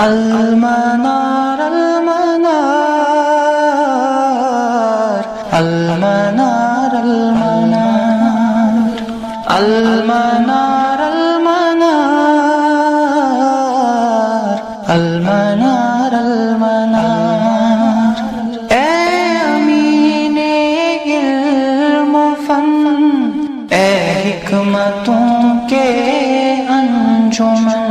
المنار المنار المنار المنار المنار المنار المنار اے امین علم و فن، اے حکمتوں کے انجمن،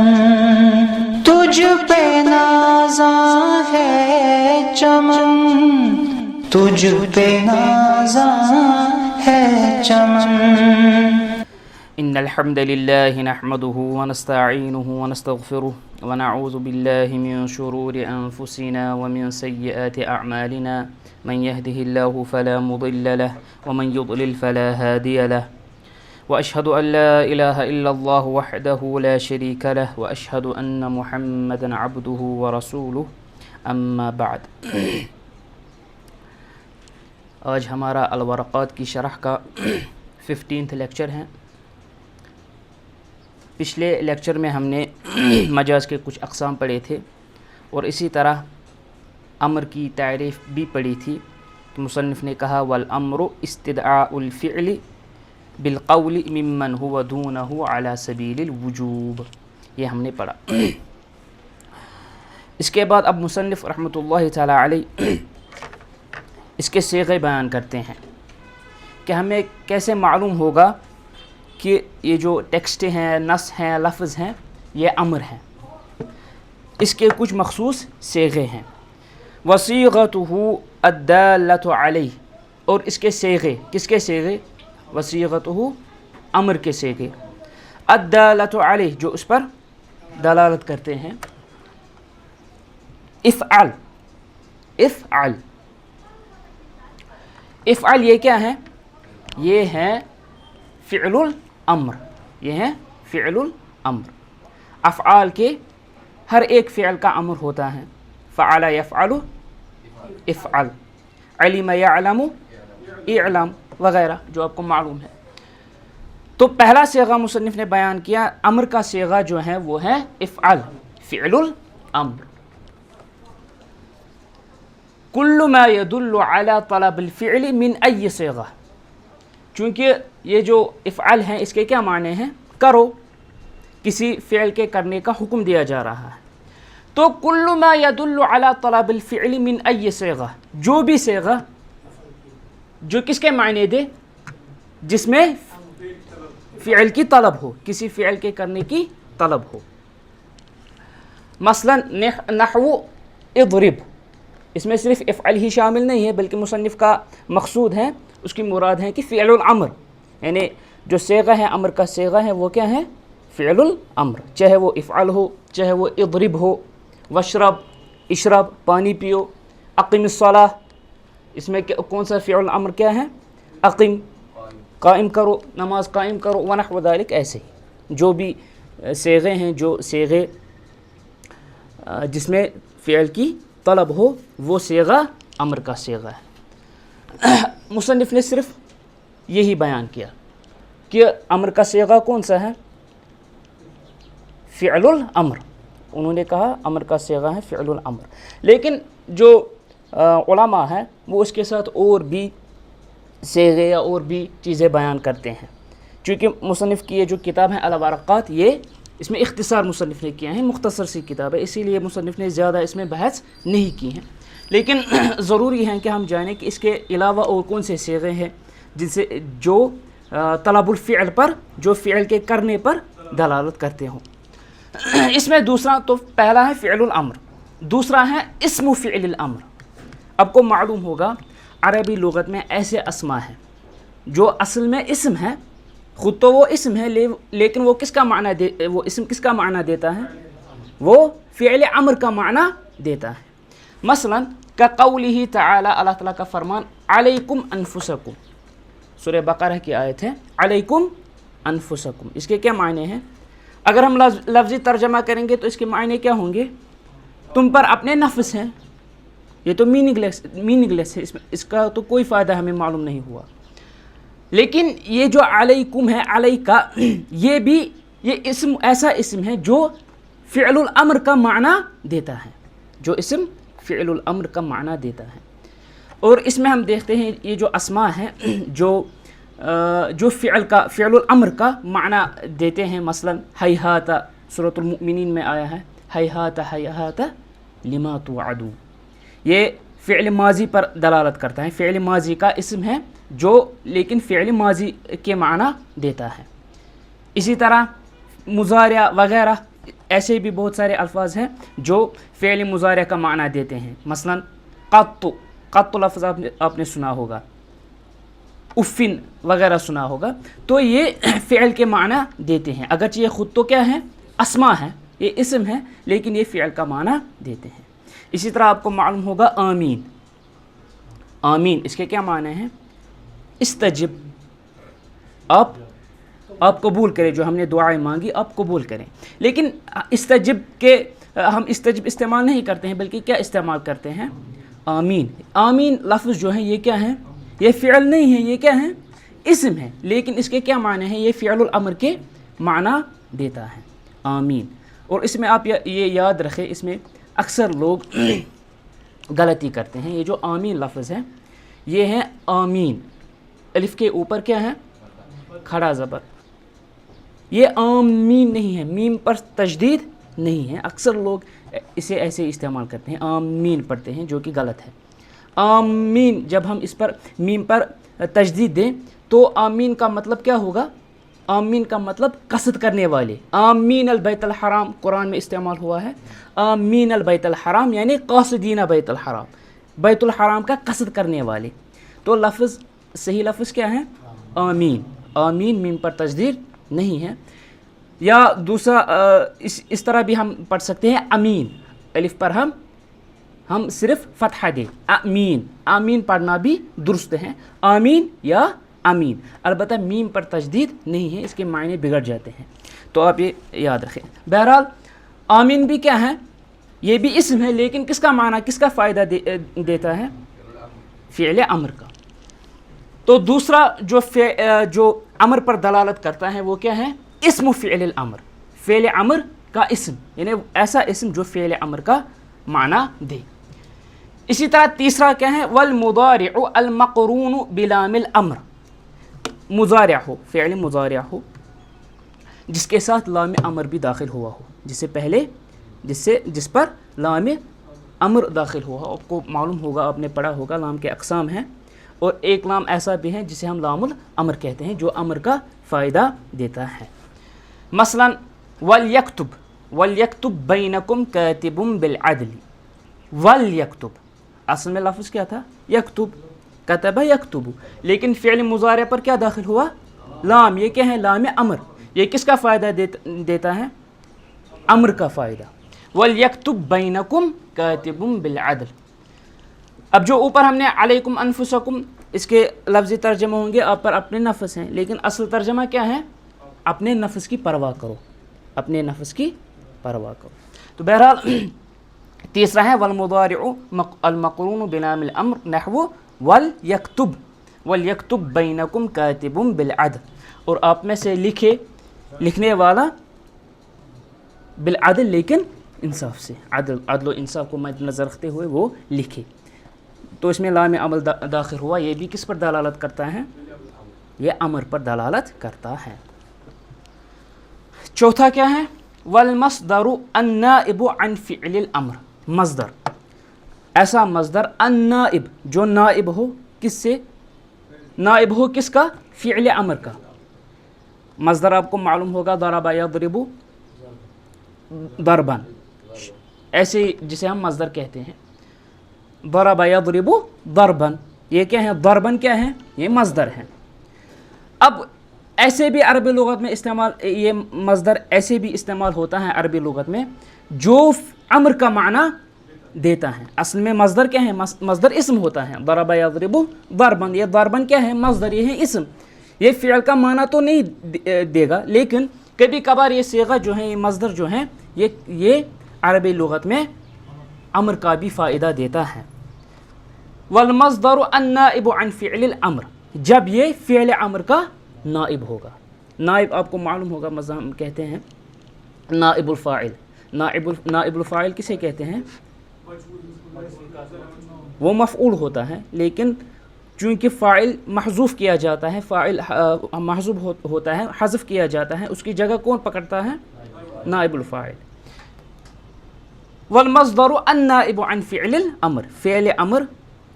تجھ پہ نازاں ہے چمن، تجھ پہ نازاں ہے چمن۔ ان الحمد لله نحمده ونستعينه ونستغفره ونعوذ بالله من شرور انفسنا ومن سيئات اعمالنا، من يهده الله فلا مضل له ومن يضلل فلا هادي له، واشهد ان لا اله الا الله وحده لا شريك له، واشهد ان محمدا عبده ورسوله، اما بعد۔ آج ہمارا الورقات کی شرح کا 15th لیکچر ہے۔ پچھلے لیکچر میں ہم نے مجاز کے کچھ اقسام پڑھے تھے، اور اسی طرح امر کی تعریف بھی پڑھی تھی کہ مصنف نے کہا والامر استدعاء الفعل بالقول ممن هو دونه على سبیل الوجوب، یہ ہم نے پڑھا۔ اس کے بعد اب مصنف رحمۃ اللہ تعالی علیہ اس کے صیغے بیان کرتے ہیں کہ ہمیں کیسے معلوم ہوگا کہ یہ جو ٹیکسٹ ہیں، نص ہیں، لفظ ہیں، یہ امر ہیں۔ اس کے کچھ مخصوص صیغے ہیں۔ وصیغتہ الدالۃ علیہ، اور اس کے صیغے، کس کے صیغے؟ وصیغتہ امر کے صیغے، الدالۃ علیہ جو اس پر دلالت کرتے ہیں۔ افعل، افعل، افعل یہ کیا ہے؟ یہ ہے فعل الامر، یہ ہے فعل الامر۔ افعال کے ہر ایک فعل کا امر ہوتا ہے۔ فعل یفعل، افعل، علم یعلم، اعلم، وغیرہ جو آپ کو معلوم ہے۔ تو پہلا صیغہ مصنف نے بیان کیا، امر کا صیغہ جو ہے وہ ہے افعل، فعل الامر۔ کل ما يدل على طلب الفعل من ای صیغہ، چونکہ یہ جو افعل ہیں اس کے کیا معنی ہیں؟ کرو، کسی فعل کے کرنے کا حکم دیا جا رہا ہے۔ تو کل ما يدل على طلب الفعل من ای صیغہ، جو بھی صیغہ جو کس کے معنی دے؟ جس میں فعل کی طلب ہو، کسی فعل کے کرنے کی طلب ہو۔ مثلا نحو اضرب، اس میں صرف افعل ہی شامل نہیں ہے بلکہ مصنف کا مقصود ہے، اس کی مراد ہے کہ فعل الامر، یعنی جو صیغہ ہے، امر کا صیغہ ہے، وہ کیا ہے؟ فعل الامر، چاہے وہ افعل ہو، چاہے وہ اضرب ہو۔ واشرب، اشرب، پانی پیو۔ اقم الصلاۃ، اس میں کون سا فعل الامر کیا ہے؟ اقم، قائم کرو، نماز قائم کرو، ونحو ذلک، ایسے ہی جو بھی صیغے ہیں، جو صیغے جس میں فعل کی طلب ہو، وہ صیغہ امر کا صیغہ ہے۔ مصنف نے صرف یہی بیان کیا کہ امر کا صیغہ کون سا ہے؟ فعل الامر، انہوں نے کہا امر کا صیغہ ہے فعل الامر۔ لیکن جو علماء ہیں وہ اس کے ساتھ اور بھی صیغے یا اور بھی چیزیں بیان کرتے ہیں، چونکہ مصنف کی یہ جو کتاب ہے الورقات، یہ اس میں اختصار مصنف نے کیا ہے، مختصر سی کتاب ہے، اسی لیے مصنف نے زیادہ اس میں بحث نہیں کی ہے۔ لیکن ضروری ہے کہ ہم جانیں کہ اس کے علاوہ اور کون سے صیغے ہیں جن سے جو طلب الفعل پر، جو فعل کے کرنے پر دلالت کرتے ہوں۔ اس میں دوسرا تو پہلا ہے فعل الامر، دوسرا ہے اسم فعل الامر۔ آپ کو معلوم ہوگا عربی لغت میں ایسے اسما ہیں جو اصل میں اسم ہے، خود تو وہ اسم ہے لیکن وہ کس کا معنی وہ اسم کس کا معنی دیتا ہے؟ وہ فعل امر کا معنی دیتا ہے۔ مثلا کقولہ تعالی، اللہ تعالیٰ کا فرمان علیکم انفسکم، سورہ بقرہ کی آیت ہے علیکم انفسکم، اس کے کیا معنی ہیں؟ اگر ہم لفظی ترجمہ کریں گے تو اس کے معنی کیا ہوں گے؟ تم پر اپنے نفس ہیں، یہ تو میننگ لیس ہے، اس کا تو کوئی فائدہ ہمیں معلوم نہیں ہوا۔ لیکن یہ جو علیکم ہے، علیکہ، یہ بھی یہ اسم ایسا اسم ہے جو فعل الامر کا معنی دیتا ہے، جو اسم فعل الامر کا معنی دیتا ہے. اور اس میں ہم دیکھتے ہیں یہ جو اسماء ہیں جو فعل الامر کا معنی دیتے ہیں. مثلا ہیہات سورۃ المؤمنین میں آیا ہے، ہیہات ہیہات لما توعدون، یہ فعل ماضی پر دلالت کرتا ہے، فعل ماضی کا اسم ہے جو لیکن فعل ماضی کے معنی دیتا ہے. اسی طرح مضارع وغیرہ ایسے بھی بہت سارے الفاظ ہیں جو فعل مضارع کا معنی دیتے ہیں. مثلا قط لفظ آپ نے سنا ہوگا، افن وغیرہ سنا ہوگا، تو یہ فعل کے معنی دیتے ہیں. اگرچہ یہ خود تو کیا ہے، اسماء ہے، یہ اسم ہے، لیکن یہ فعل کا معنی دیتے ہیں. اسی طرح آپ کو معلوم ہوگا آمین. آمین اس کے کیا معنی ہیں؟ استجب، آپ قبول کریں، جو ہم نے دعائیں مانگی آپ قبول کریں. لیکن استجب کے ہم استجب استعمال نہیں کرتے ہیں، بلکہ کیا استعمال کرتے ہیں؟ آمین. آمین لفظ جو ہے یہ کیا ہے؟ یہ فعل نہیں ہے، یہ کیا ہے؟ اسم ہے، لیکن اس کے کیا معنی ہیں؟ یہ فعل الامر کے معنی دیتا ہے آمین. اور اس میں آپ یہ یاد رکھیں، اس میں اکثر لوگ غلطی کرتے ہیں. یہ جو آمین لفظ ہے یہ ہے آمین، الف کے اوپر کیا ہے؟ کھڑا زبر. یہ آمین نہیں ہے، میم پر تشدید نہیں ہے. اکثر لوگ اسے ایسے استعمال کرتے ہیں، آمین پڑھتے ہیں، جو کہ غلط ہے. آمین جب ہم اس پر میم پر تشدید دیں تو آمین کا مطلب کیا ہوگا؟ آمین کا مطلب قصد کرنے والے. آمین البیت الحرام قرآن میں استعمال ہوا ہے. آمین البیت الحرام یعنی قاصدین بیت الحرام، بیت الحرام کا قصد کرنے والے. تو لفظ صحیح لفظ کیا ہے؟ آمین. آمین میم پر تشدید نہیں ہے. یا دوسرا اس طرح بھی ہم پڑھ سکتے ہیں امین، الف پر ہم صرف فتحہ دیں، امین. آمین پڑھنا بھی درست ہے، آمین یا امین. البتہ میم پر تشدید نہیں ہے، اس کے معنی بگڑ جاتے ہیں، تو آپ یہ یاد رکھیں. بہرحال آمین بھی کیا ہے؟ یہ بھی اسم ہے، لیکن کس کا معنی، کس کا فائدہ دیتا ہے؟ فعل امر کا. تو دوسرا جو امر پر دلالت کرتا ہے وہ کیا ہے؟ اسم فعل الامر، فعل امر کا اسم، یعنی ایسا اسم جو فعل امر کا معنی دے. اسی طرح تیسرا کیا ہے؟ والمضارع المقرون بلام الامر. مضارع ہو، فعل مضارع ہو جس کے ساتھ لام امر بھی داخل ہوا ہو، جس پر لام امر داخل ہوا ہو. آپ کو معلوم ہوگا، آپ نے پڑھا ہوگا لام کے اقسام ہیں، اور ایک لام ایسا بھی ہے جسے ہم لام الامر کہتے ہیں، جو امر کا فائدہ دیتا ہے. مثلا وَلْيَكْتُبْ بَيْنَكُمْ كَاتِبٌ بِالْعَدْلِ. وَلْيَكْتُبْ اصل میں لفظ کیا تھا؟ یکتب، کتب یکتب، لیکن فعل مضارع پر کیا داخل ہوا؟ لام. یہ کیا ہے؟ لام امر. یہ کس کا فائدہ دیتا ہے؟ امر کا فائدہ. وَلْيَكْتُبْ بَيْنَكُمْ كَاتِبٌ بِالْعَدْلِ. اب جو اوپر ہم نے علیکم انفسکم، اس کے لفظی ترجمہ ہوں گے آپ پر اپنے نفس ہیں، لیکن اصل ترجمہ کیا ہے؟ اپنے نفس کی پرواہ کرو، اپنے نفس کی پرواہ کرو. تو بہرحال تیسرا ہے والمضارع المقرون بلام الامر نحو ولیکتب بینکم کاتب بالعدل. اور آپ میں سے لکھنے والا بالعدل، لیکن انصاف سے، عدل و انصاف کو مد نظر رکھتے ہوئے وہ لکھے. تو اس میں لام عمل داخل ہوا. یہ بھی کس پر دلالت کرتا ہے؟ یہ امر پر دلالت کرتا ہے. چوتھا کیا ہے؟ والمصدر النائب عن فعل الامر. مصدر، ایسا مصدر النائب جو نائب ہو، کس سے نائب ہو؟ کس کا؟ فعل امر کا. مصدر آپ کو معلوم ہوگا ضرب یضرب ضربا، ایسے جسے ہم مصدر کہتے ہیں. ضرب یضرب ضربا، یہ کیا ہے؟ ضربا کیا ہے؟ یہ مصدر ہے. اب ایسے بھی عربی لغت میں یہ مصدر ایسے بھی استعمال ہوتا ہے عربی لغت میں جو امر کا معنی دیتا ہے. اصل میں مصدر کیا ہے؟ مصدر اسم ہوتا ہے. ضرب یضرب ضربا، یہ ضربا کیا ہے؟ مصدر، یہ ہے اسم. یہ فعل کا معنی تو نہیں دے گا، لیکن کبھی کبھار یہ صیغہ جو ہے، یہ مصدر جو ہے، یہ عربی لغت میں امر کا بھی فائدہ دیتا ہے. والمصدر النائب عن فعل الامر، جب یہ فعل امر کا نائب ہوگا. نائب آپ کو معلوم ہوگا، مثلا ہم کہتے ہیں نائب الفاعل، نائب الفاعل کسے کہتے ہیں؟ وہ مفعول ہوتا ہے، لیکن چونکہ فاعل محذوف کیا جاتا ہے، فاعل محذوف ہوتا ہے، حذف کیا جاتا ہے، اس کی جگہ کون پکڑتا ہے؟ نائب الفاعل۔ والمصدر النائب عن فعل الامر، فعل امر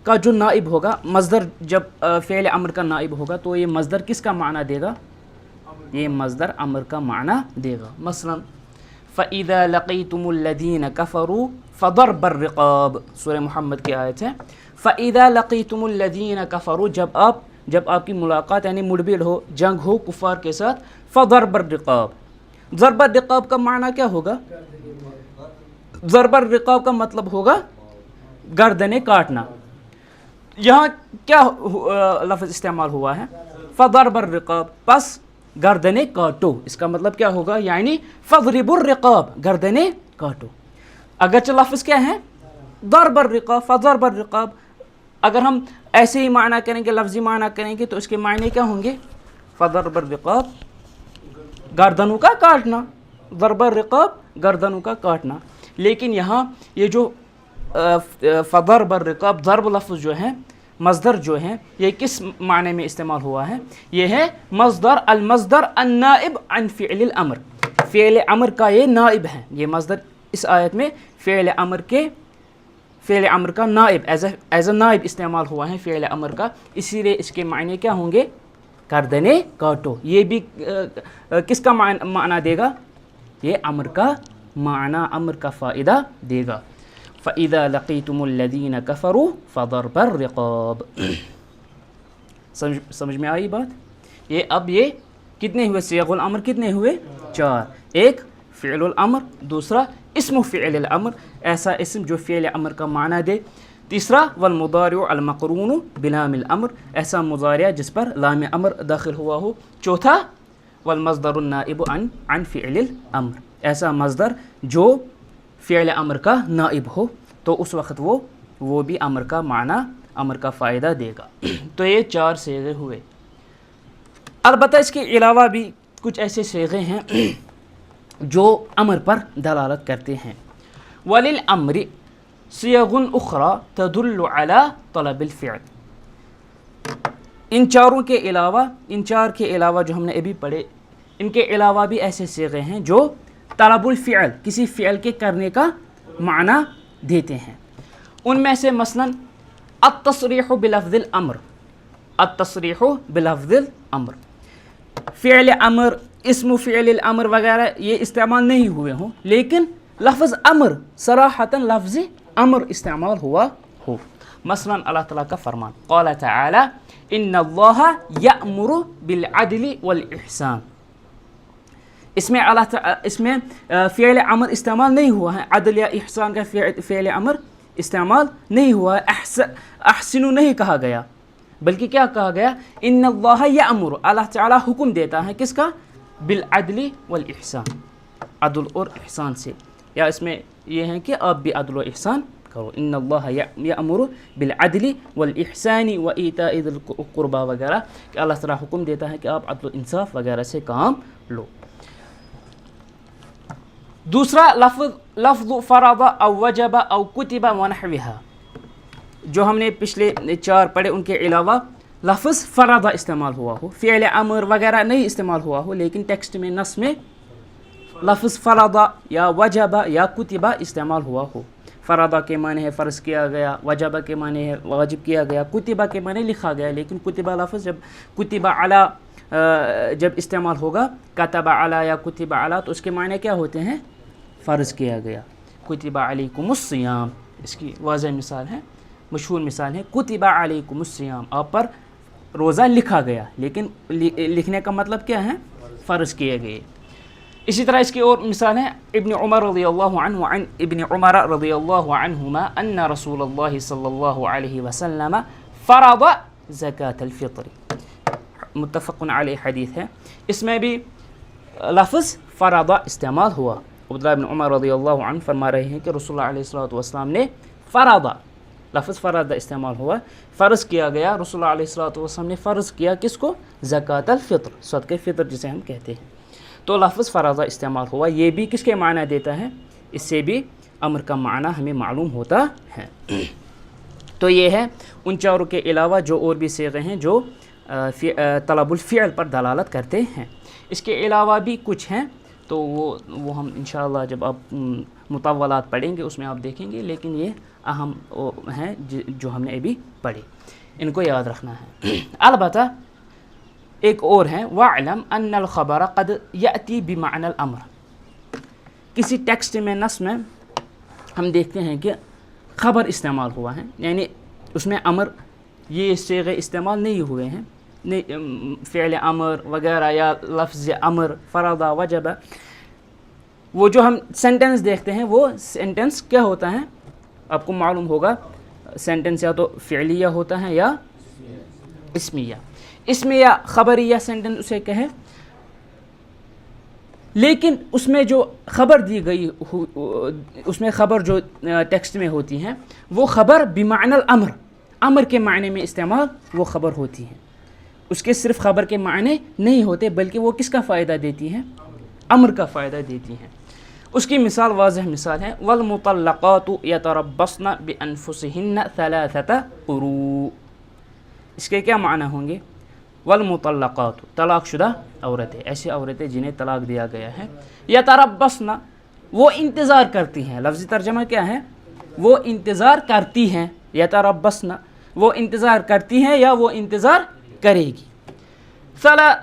کا جو نائب ہوگا، مصدر جب فعل امر کا نائب ہوگا تو یہ مصدر کس کا معنی دے گا؟ یہ مصدر امر کا معنی دے گا۔ مثلا فَإِذَا لَقِيتُمُ الَّذِينَ كَفَرُوا فَضَرْبَ الرِّقَابِ، سورہ محمد کی آیت ہے۔ فَإِذَا لَقِيتُمُ الَّذِينَ كَفَرُوا، جب آپ کی ملاقات یعنی مڑبھڑ ہو، جنگ ہو کفار کے ساتھ، فَضَرْبَ الرِّقَابِ، ضرب الرقاب کا معنی کیا ہوگا؟ ضرب الرقاب کا مطلب ہوگا گردنیں کاٹنا۔ یہاں کیا لفظ استعمال ہوا ہے؟ فَضَرْبَ الرِّقَابِ، پس گردنیں کاٹو، اس کا مطلب کیا ہوگا؟ یعنی فَضْرِبُ الرِّقَابِ، گردنیں کاٹو۔ اگرچہ لفظ کیا ہے؟ ضرب الرقاب، فضرب الرقاب۔ اگر ہم ایسے ہی معنی کریں گے، لفظی معنی کریں گے، تو اس کے معنی کیا ہوں گے؟ فضرب الرقاب، گردنوں کا کاٹنا، ضرب الرقاب، گردنوں کا کاٹنا۔ لیکن یہاں یہ جو فضرب الرقاب، ضرب لفظ جو ہے، مصدر جو ہے، یہ کس معنی میں استعمال ہوا ہے؟ یہ ہے مصدر، المصدر النائب عن فعل الامر، فعل امر کا یہ نائب ہے۔ یہ مصدر اس آیت میں فعل امر کا نائب، ایز اے نائب استعمال ہوا ہے فعل امر کا، اسی لیے اس کے معنی کیا ہوں گے؟ گردنیں کاٹو۔ یہ بھی کس کا معنی دے گا؟ یہ امر کا معنی، امر کا فائدہ دے گا۔ فَإِذَا لَقِيتُمُ الَّذِينَ كَفَرُوا فَضَرْبَ الرِّقَابِ۔ سمجھ میں آئی بات؟ یہ کتنے ہوئے صیغ الامر؟ کتنے ہوئے؟ 4۔ ایک فعل الامر، دوسرا اسم فعل الامر، ایسا اسم جو فعل امر کا معنی دے، تیسرا والمضارع المقرون بلام الامر، ایسا مضارع جس پر لام امر داخل ہوا ہو، چوتھا والمصدر النائب عن فعل الامر، ایسا مصدر جو فعل امر کا نائب ہو، تو اس وقت وہ بھی امر کا معنی، امر کا فائدہ دے گا۔ تو یہ 4 صیغے ہوئے۔ البتہ اس کے علاوہ بھی کچھ ایسے صیغے ہیں جو امر پر دلالت کرتے ہیں۔ وَلِلْأَمْرِ صِيَغٌ أُخْرَى تَدُلُّ عَلَى طَلَبِ الْفِعْلِ، ان 4 کے علاوہ جو ہم نے ابھی پڑھے، ان کے علاوہ بھی ایسے صیغے ہیں جو طلب الفعل، کسی فعل کے کرنے کا معنی دیتے ہیں۔ ان میں سے مثلا التصریح بلفظ الامر، التصریح بلفظ الامر، فعل امر، اسم فعل الامر وغیرہ یہ استعمال نہیں ہوئے ہوں، لیکن لفظ امر صراحتاً لفظ امر استعمال ہوا ہو۔ مثلا اللہ تعالیٰ کا فرمان، قال تعالی ان اللہ یأمر بالعدل والاحسان، اس میں فعل امر استعمال نہیں ہوا ہے، عدل یا احسان کا فعل امر استعمال نہیں ہوا ہے، احسنوا نہیں کہا گیا، بلکہ کیا کہا گیا؟ ان اللہ یأمر، اللہ تعالیٰ حکم دیتا ہے کس کا؟ بالعدل والاحسان، عدل اور احسان سے، یا اس میں یہ ہے کہ آپ بھی عدل و احسان کرو، ان اللہ یأمر بالعدل والاحسان وایتاء ذی القربى وغیرہ، کہ اللہ تعالیٰ حکم دیتا ہے کہ آپ عدل و انصاف وغیرہ سے کام لو۔ دوسرا لفظ فرض او وجب او کتب ونحوها، جو ہم نے پچھلے 4 پڑھے ان کے علاوہ لفظ فرض استعمال ہوا ہو، فعل امر وغیرہ نہیں استعمال ہوا ہو، لیکن ٹیکسٹ میں، نص میں لفظ فرض یا وجب یا کتب استعمال ہوا ہو۔ فرض کے معنی ہے فرض کیا گیا، وجب کے معنی ہے واجب کیا گیا، کتب کے معنی لکھا گیا، لیکن کتب لفظ جب کتب علی جب استعمال ہوگا، کتب علی یا کتب علی، تو اس کے معنی کیا ہوتے ہیں؟ فرض کیا گیا۔ کتب علیکم الصیام، اس کی واضح مثال ہے، مشہور مثال ہے، کتب علیکم الصیام، آپ پر روزہ لکھا گیا، لیکن لکھنے کا مطلب کیا ہے؟ فرض کیے گئے۔ اسی طرح اس کی اور مثال ہے، ابن عمر رضی اللہ عنہ وعن ابن عمر رضی اللہ عنہما ان رسول اللہ صلی اللہ علیہ وسلم فرض زکاة الفطر، متفق علیہ حدیث ہے، اس میں بھی لفظ فرض استعمال ہوا۔ عبداللہ بن عمر رضی اللہ عنہ فرما رہے ہیں کہ رسول اللہ علیہ السلام نے فرض، لفظ فرض استعمال ہوا، فرض کیا گیا، رسول اللہ علیہ السلام نے فرض کیا کس کو؟ زکاة الفطر، صدقہ فطر جسے ہم کہتے ہیں، تو لفظ فرض استعمال ہوا۔ یہ بھی کس کے معنی دیتا ہے؟ اس سے بھی امر کا معنی ہمیں معلوم ہوتا ہے۔ تو یہ ہے ان چاروں کے علاوہ جو اور بھی صیغے ہیں جو طلب الفعل پر دلالت کرتے ہیں۔ اس کے علاوہ بھی کچھ ہیں تو وہ ہم انشاءاللہ جب آپ مطولات پڑھیں گے اس میں آپ دیکھیں گے، لیکن یہ اہم ہیں جو ہم نے ابھی پڑھے، ان کو یاد رکھنا ہے۔ البتہ ایک اور ہے وَاعْلَمْ أَنَّ الْخَبَرَ قَدْ يَأْتِي بِمَعْنَى الْأَمْرِ۔ کسی ٹیکسٹ میں نص میں ہم دیکھتے ہیں کہ خبر استعمال ہوا ہے، یعنی اس میں امر یہ صیغے استعمال نہیں ہوئے ہیں، فعل امر وغیرہ یا لفظ امر فرض وجب، وہ جو ہم سینٹنس دیکھتے ہیں وہ سینٹنس کیا ہوتا ہے آپ کو معلوم ہوگا، سینٹنس یا تو فعلیہ ہوتا ہے یا اسمیہ۔ اسمیہ خبریہ سینٹنس اسے کہیں، لیکن اس میں جو خبر دی گئی اس میں خبر جو ٹیکسٹ میں ہوتی ہیں وہ خبر بمعنی الامر، امر کے معنی میں استعمال وہ خبر ہوتی ہیں، اس کے صرف خبر کے معنی نہیں ہوتے بلکہ وہ کس کا فائدہ دیتی ہیں، امر کا فائدہ دیتی ہیں۔ اس کی مثال واضح مثال ہے والمطلقات یتربصن بانفسہن ثلاثۃ قروء۔ اس کے کیا معنی ہوں گے؟ والمطلقات طلاق شدہ عورتیں، ایسی عورتیں جنہیں طلاق دیا گیا ہے، یتربصن وہ انتظار کرتی ہیں، لفظی ترجمہ کیا ہے؟ وہ انتظار کرتی ہیں، یتربصن وہ انتظار کرتی ہیں یا وہ انتظار کرے گی،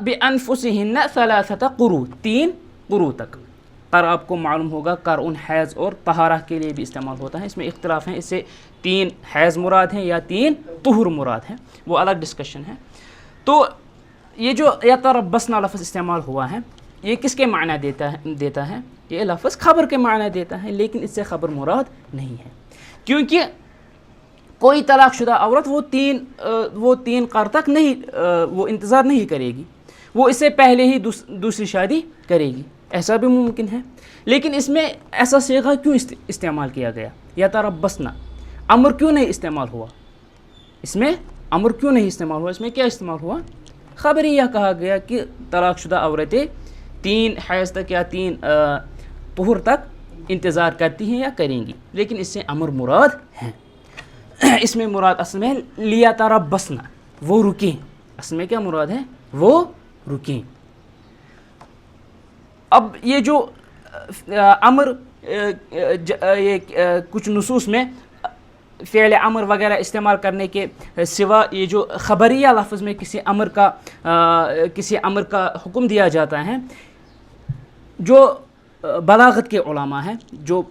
بانفسہن ثلاثۃ قروء 3 قروء تک۔ قر آپ کو معلوم ہوگا قرء حیض اور طہارہ کے لیے بھی استعمال ہوتا ہے، اس میں اختلاف ہیں، اس سے 3 حیض مراد ہیں یا 3 طہر مراد ہیں، وہ الگ ڈسکشن ہے۔ تو یہ جو یتربصن لفظ استعمال ہوا ہے یہ کس کے معنی دیتا ہے؟ یہ لفظ خبر کے معنی دیتا ہے، لیکن اس سے خبر مراد نہیں ہے، کیونکہ کوئی طلاق شدہ عورت وہ 3 قر تک نہیں وہ انتظار نہیں کرے گی، وہ اس سے پہلے ہی دوسری شادی کرے گی، ایسا بھی ممکن ہے۔ لیکن اس میں ایسا صیغہ کیوں استعمال کیا گیا؟ یتربصن امر کیوں نہیں استعمال ہوا؟ اس میں امر کیوں نہیں استعمال ہوا؟ اس میں کیا استعمال ہوا؟ خبریہ کہا گیا کہ طلاق شدہ عورتیں 3 حیض تک یا 3 طہر تک انتظار کرتی ہیں یا کریں گی، لیکن اس سے امر مراد ہیں۔ اس میں مراد اصل میں لیتربصن وہ رکیں، اصل میں کیا مراد ہے؟ وہ رکیں۔ اب یہ جو امر یہ کچھ نصوص میں فعل امر وغیرہ استعمال کرنے کے سوا یہ جو خبریہ لفظ میں کسی امر کا حکم دیا جاتا ہے، جو بلاغت کے علماء ہیں، جو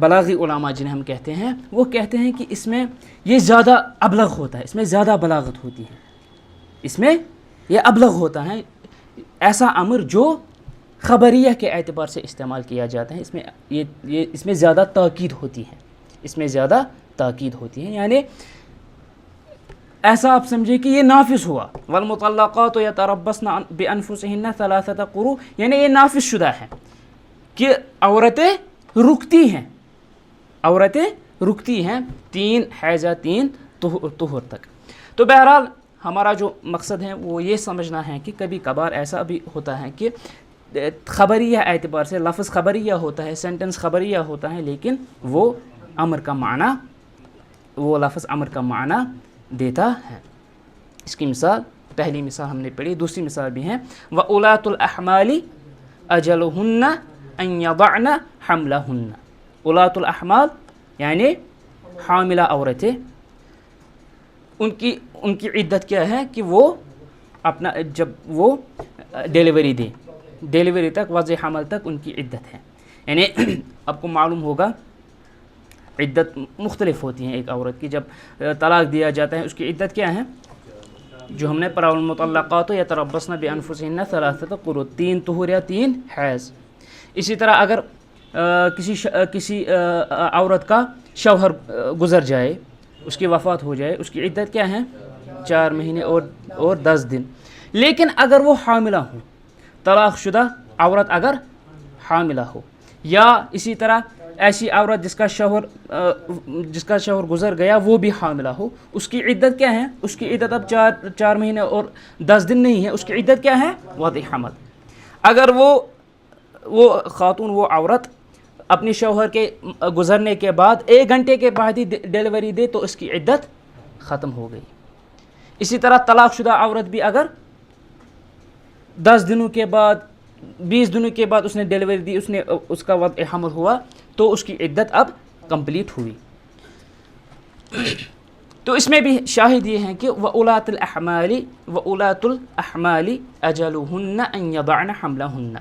بلاغی علماء جنہیں ہم کہتے ہیں، وہ کہتے ہیں کہ اس میں یہ زیادہ ابلغ ہوتا ہے، اس میں زیادہ بلاغت ہوتی ہے، اس میں یہ ابلغ ہوتا ہے، ایسا امر جو خبریہ کے اعتبار سے استعمال کیا جاتا ہے، اس میں زیادہ تاکید ہوتی ہے، اس میں زیادہ تاکید ہوتی ہے، یعنی ایسا آپ سمجھے کہ یہ نافذ ہوا، والمطلقات یتربصن بانفسہن ثلاثۃ قروء، یعنی یہ نافذ شدہ ہے کہ عورتیں رکتی ہیں 3 حیض یا 3 طہر تک۔ تو بہرحال ہمارا جو مقصد ہے وہ یہ سمجھنا ہے کہ کبھی کبھار ایسا بھی ہوتا ہے کہ خبریہ اعتبار سے لفظ خبریہ ہوتا ہے، سینٹنس خبریہ ہوتا ہے، لیکن وہ لفظ امر کا معنی دیتا ہے۔ اس کی مثال پہلی مثال ہم نے پڑھی، دوسری مثال بھی ہیں وَأُولَاتُ الْأَحْمَالِ أَجَلُهُنَّ أَن يَضَعْنَ حَمْلَهُنَّ۔ اولات الاحمال یعنی حاملہ عورتیں، ان کی عدت کیا ہے کہ وہ اپنا جب وہ ڈیلیوری دیں، ڈیلیوری تک وضع حمل تک ان کی عدت ہے، یعنی آپ کو معلوم ہوگا عدت مختلف ہوتی ہیں ایک عورت کی، جب طلاق دیا جاتا ہے اس کی عدت کیا ہے؟ جو ہم نے پڑھا المطلقات یتربصن بانفسہن ثلاثۃ قروء 3 طہور یا 3 حیض۔ اسی طرح اگر کسی عورت کا شوہر گزر جائے، اس کی وفات ہو جائے، اس کی عدت کیا ہے؟ 4 مہینے اور 10 دن۔ لیکن اگر وہ حاملہ ہو، طلاق شدہ عورت اگر حاملہ ہو، یا اسی طرح ایسی عورت جس کا شوہر گزر گیا وہ بھی حاملہ ہو، اس کی عدت کیا ہے؟ اس کی عدت اب 4 مہینے اور 10 دن نہیں ہے، اس کی عدت کیا ہے؟ وضع حمل۔ اگر وہ خاتون، وہ عورت اپنی شوہر کے گزرنے کے بعد 1 گھنٹے کے بعد ہی ڈیلیوری دے تو اس کی عدت ختم ہو گئی. اسی طرح طلاق شدہ عورت بھی اگر 10 دنوں کے بعد 20 دنوں کے بعد اس نے ڈیلیوری دی, اس کا وضع حمل ہوا تو اس کی عدت اب کمپلیٹ ہوئی. تو اس میں بھی شاہد یہ ہیں کہ وَأُولَاتُ الْأَحْمَالِ أَجَلُهُنَّ أَن يَضَعْنَ حَمْلَهُنَّ.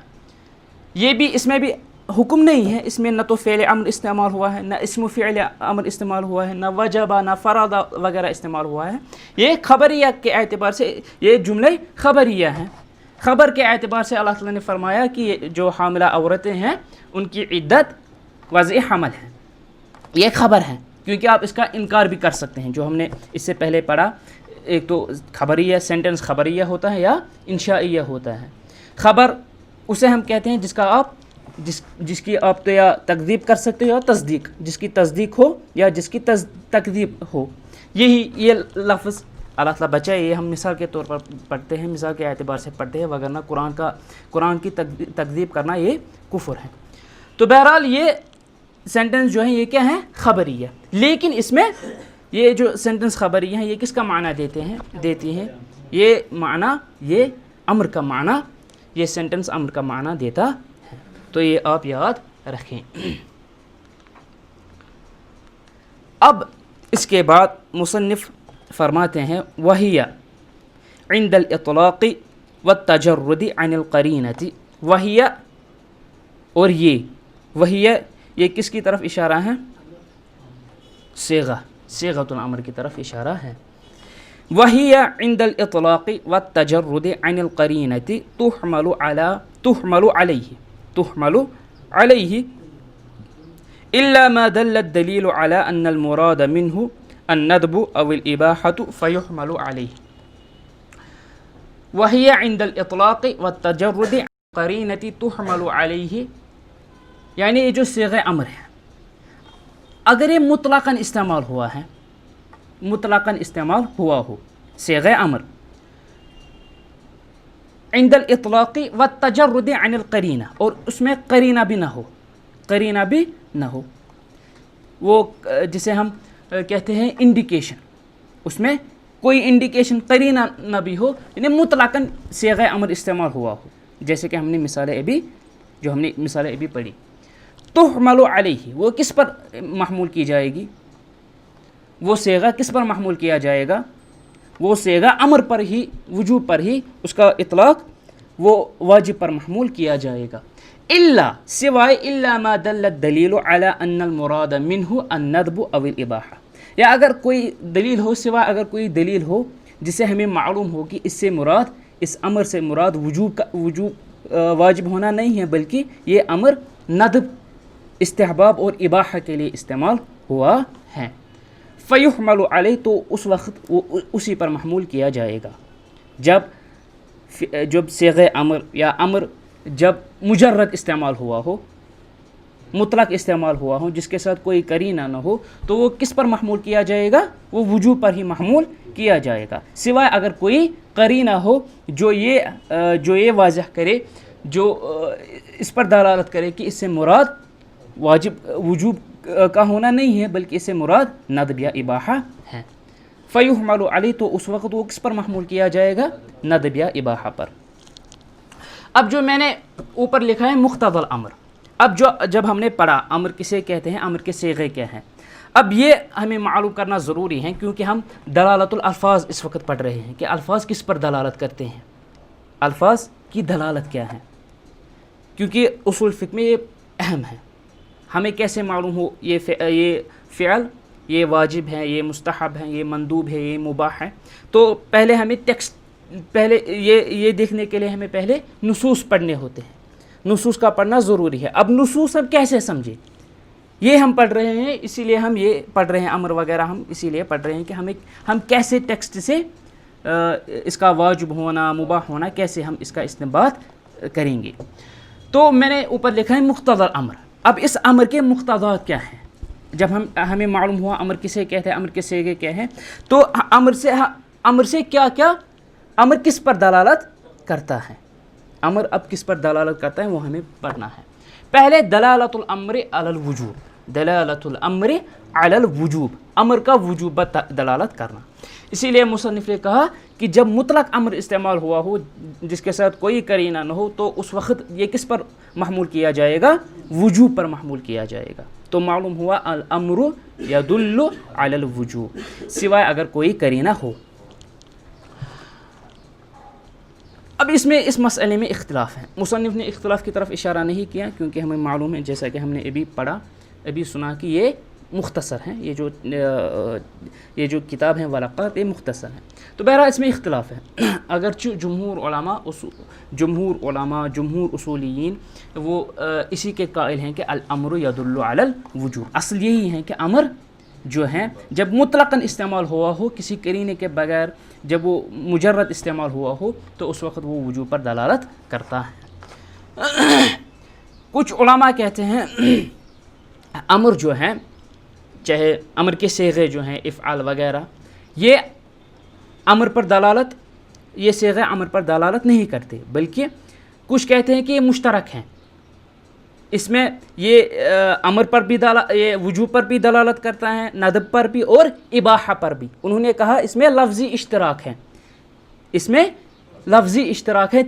یہ بھی اس میں بھی حکم نہیں ہے, اس میں نہ تو فعل امر استعمال ہوا ہے, نہ اسم فعل امر استعمال ہوا ہے, نہ وجب, نہ فرض وغیرہ استعمال ہوا ہے. یہ خبریہ کے اعتبار سے یہ جملے خبریہ ہیں. خبر کے اعتبار سے اللہ تعالیٰ نے فرمایا کہ جو حاملہ عورتیں ہیں ان کی عدت وضع حمل ہے. یہ خبر ہے, کیونکہ آپ اس کا انکار بھی کر سکتے ہیں جو ہم نے اس سے پہلے پڑھا. ایک تو خبریہ سینٹنس خبریہ ہوتا ہے یا انشائیہ ہوتا ہے. خبر اسے ہم کہتے ہیں جس کا آپ جس کی آپ تو یا تکذیب کر سکتے ہو یا تصدیق, جس کی تصدیق ہو یا جس کی تکذیب ہو. یہ لفظ اللہ تعالیٰ بچائے, یہ ہم مثال کے طور پر پڑھتے ہیں, مثال کے اعتبار سے پڑھتے ہیں, وگرنہ قرآن کی تکذیب کرنا یہ کفر ہے. تو بہرحال یہ سینٹنس جو ہے یہ کیا ہے, خبریہ. لیکن اس میں یہ جو سینٹنس خبریہ ہیں یہ کس کا معنی دیتی ہیں, یہ معنی یہ امر کا معنی, یہ سینٹنس امر کا معنی دیتا ہے. تو یہ آپ یاد رکھیں. اب اس کے بعد مصنف فرماتے ہیں وَهِيَ عِنْدَ الْإِطْلَاقِ وَالتَّجَرُّدِ عَنِ الْقَرِينَةِ. وَهِيَ اور یہ یہ کس کی طرف اشارہ ہے, صیغۃ الامر کی طرف اشارہ ہے. وَهِيَ عِنْدَ الْإِطْلَاقِ وَالتَّجَرُّدِ عَنِ الْقَرِينَةِ تُحْمَلُ عَلَيْهِ إِلَّا مَا دَلَّ الدَّلِيلُ عَلَى أَنَّ الْمُرَادَ مِنْهُ الندب او الاباحة فيحمل عليه. وهي عند الاطلاق والتجرد قرینة تحمل عليه, یعنی یہ جو صیغہ امر ہے اگر یہ مطلقاً استعمال ہوا ہو صیغہ امر عند الاطلاق والتجرد عن القرینہ, اور اس میں قرینہ بھی نہ ہو, وہ جسے ہم کہتے ہیں انڈیکیشن, اس میں کوئی انڈیکیشن قرینہ نہ بھی ہو, یعنی مطلقاً صیغہ امر استعمال ہوا ہو, جیسے کہ ہم نے مثال ابھی پڑھی. تحمل علیہ, وہ کس پر محمول کی جائے گی, وہ صیغہ کس پر محمول کیا جائے گا, وہ صیغہ امر پر ہی, وجوب پر ہی, اس کا اطلاق وہ واجب پر محمول کیا جائے گا. سوائے الا ما دل الدلیل علی ان المراد منہ الندب او الاباحہ, یا اگر کوئی دلیل ہو, سوائے اگر کوئی دلیل ہو جسے ہمیں معلوم ہو کہ اس امر سے مراد وجوب واجب ہونا نہیں ہے, بلکہ یہ امر ندب, استحباب اور اباحہ کے لیے استعمال ہوا ہے. فیحمل علیہ, تو اس وقت اسی پر محمول کیا جائے گا جب صیغہ امر یا امر جب مجرد استعمال ہوا ہو, مطلق استعمال ہوا ہو, جس کے ساتھ کوئی قرینہ نہ ہو, تو وہ کس پر محمول کیا جائے گا, وہ وجوب پر ہی محمول کیا جائے گا. سوائے اگر کوئی قرینہ ہو جو یہ واضح کرے, جو اس پر دلالت کرے کہ اس سے مراد وجوب کا ہونا نہیں ہے, بلکہ اس سے مراد ندب یا اباحہ ہے. فیحمل علیہ, تو اس وقت وہ کس پر محمول کیا جائے گا, ندب یا اباحہ پر. اب جو میں نے اوپر لکھا ہے مقتضی الامر, اب جب ہم نے پڑھا امر کسے کہتے ہیں, امر کے صیغے کیا ہیں, اب یہ ہمیں معلوم کرنا ضروری ہے, کیونکہ ہم دلالت الالفاظ اس وقت پڑھ رہے ہیں کہ الفاظ کس پر دلالت کرتے ہیں, الفاظ کی دلالت کیا ہے, کیونکہ اصول فقہ میں یہ اہم ہے. ہمیں کیسے معلوم ہو یہ فعل یہ واجب ہے, یہ مستحب ہے, یہ مندوب ہے, یہ مباح ہے, تو پہلے ہمیں ٹیکسٹ یہ دیکھنے کے لیے ہمیں پہلے نصوص پڑھنے ہوتے ہیں, نصوص کا پڑھنا ضروری ہے. اب نصوص ہم کیسے سمجھیں, یہ ہم پڑھ رہے ہیں, اسی لیے ہم یہ پڑھ رہے ہیں, امر وغیرہ ہم اسی لیے پڑھ رہے ہیں کہ ہم کیسے ٹیکسٹ سے اس کا واجب ہونا مباح ہونا کیسے ہم اس کا استنباط کریں گے. تو میں نے اوپر لکھا ہے مقتضی الامر. اب اس امر کے مقتضیات کیا ہیں, جب ہمیں معلوم ہوا امر کسے کہتے ہیں, امر کے صیغے کیا ہیں, تو امر سے کیا امر کس پر دلالت کرتا ہے, امر اب کس پر دلالت کرتا ہے وہ ہمیں پڑھنا ہے. پہلے دلالت الامر علی الوجوب، دلالت الامر علی الوجوب، امر کا وجوب پر دلالت کرنا. اسی لیے مصنف نے کہا کہ جب مطلق امر استعمال ہوا ہو جس کے ساتھ کوئی قرینہ نہ ہو تو اس وقت یہ کس پر محمول کیا جائے گا؟ وجوب پر محمول کیا جائے گا. تو معلوم ہوا الامر یدل علی الوجوب، سوائے اگر کوئی قرینہ ہو. اب اس مسئلے میں اختلاف ہے. مصنف نے اختلاف کی طرف اشارہ نہیں کیا کیونکہ ہمیں معلوم ہے، جیسا کہ ہم نے ابھی پڑھا، ابھی سنا کہ یہ مختصر ہیں، یہ جو کتاب ہیں ورقات یہ مختصر ہیں. تو بہرحال اس میں اختلاف ہے. اگرچہ جمہور علماء جمہور اصولیین وہ اسی کے قائل ہیں کہ الامر یدل علی الوجوب. اصل یہی ہے کہ امر جو ہے جب مطلقاً استعمال ہوا ہو کسی قرینے کے بغیر، جب وہ مجرد استعمال ہوا ہو تو اس وقت وہ وجوب پر دلالت کرتا ہے. کچھ علماء کہتے ہیں امر جو ہے، چاہے امر کے صیغے جو ہیں افعال وغیرہ، یہ امر پر دلالت، یہ صیغے امر پر دلالت نہیں کرتے، بلکہ کچھ کہتے ہیں کہ یہ مشترک ہیں. اس میں یہ امر پر بھی یہ وجوب پر بھی دلالت کرتا ہے، ندب پر بھی اور اباحہ پر بھی. انہوں نے کہا اس میں لفظی اشتراک ہے، اس میں لفظی اشتراک ہے،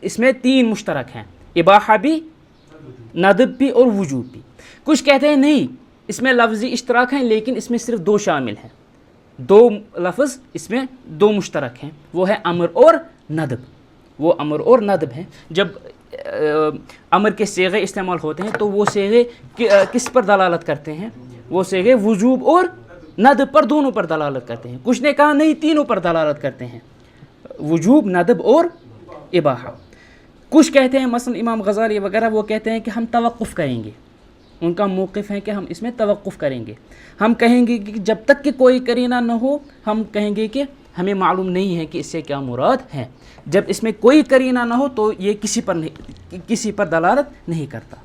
اس میں تین مشترک ہیں، اباحہ بھی، ندب بھی اور وجوب بھی. کچھ کہتے ہیں نہیں، اس میں لفظی اشتراک ہیں لیکن اس میں صرف دو شامل ہیں، دو لفظ اس میں دو مشترک ہیں، وہ ہے امر اور ندب. وہ امر اور ندب ہیں. جب امر کے صیغے استعمال ہوتے ہیں تو وہ صیغے کس پر دلالت کرتے ہیں؟ وہ صیغے وجوب اور ندب پر، دونوں پر دلالت کرتے ہیں. کچھ نے کہا نہیں، تینوں پر دلالت کرتے ہیں، وجوب، ندب اور اباحہ. کچھ کہتے ہیں مثلا امام غزالی وغیرہ وہ کہتے ہیں کہ ہم توقف کریں گے، ان کا موقف ہے کہ ہم اس میں توقف کریں گے. ہم کہیں گے کہ جب تک کہ کوئی قرینہ نہ ہو ہم کہیں گے کہ ہمیں معلوم نہیں ہے کہ اس سے کیا مراد ہے. جب اس میں کوئی قرینہ نہ ہو تو یہ کسی پر دلالت نہیں کرتا.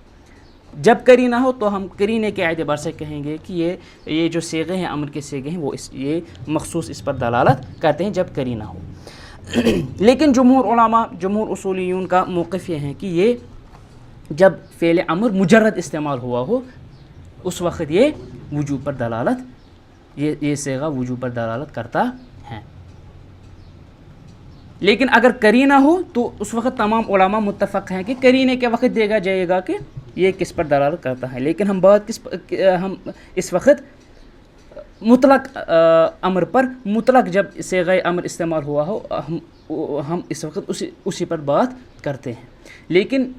جب قرینہ ہو تو ہم قرینے کے اعتبار سے کہیں گے کہ یہ جو صیغے ہیں امر کے صیغے ہیں وہ یہ مخصوص اس پر دلالت کرتے ہیں جب قرینہ ہو. لیکن جمہور علماء جمہور اصولیون کا موقف یہ ہے کہ یہ جب فعل امر مجرد استعمال ہوا ہو اس وقت یہ وجوب پر دلالت، یہ صیغہ وجوب پر دلالت کرتا ہے. لیکن اگر قرینہ ہو تو اس وقت تمام علماء متفق ہیں کہ قرینے کے وقت دیکھا جائے گا کہ یہ کس پر دلالت کرتا ہے. لیکن ہم اس وقت مطلق امر پر، مطلق جب صیغہ امر استعمال ہوا ہو ہم اس وقت اسی پر بات کرتے ہیں. لیکن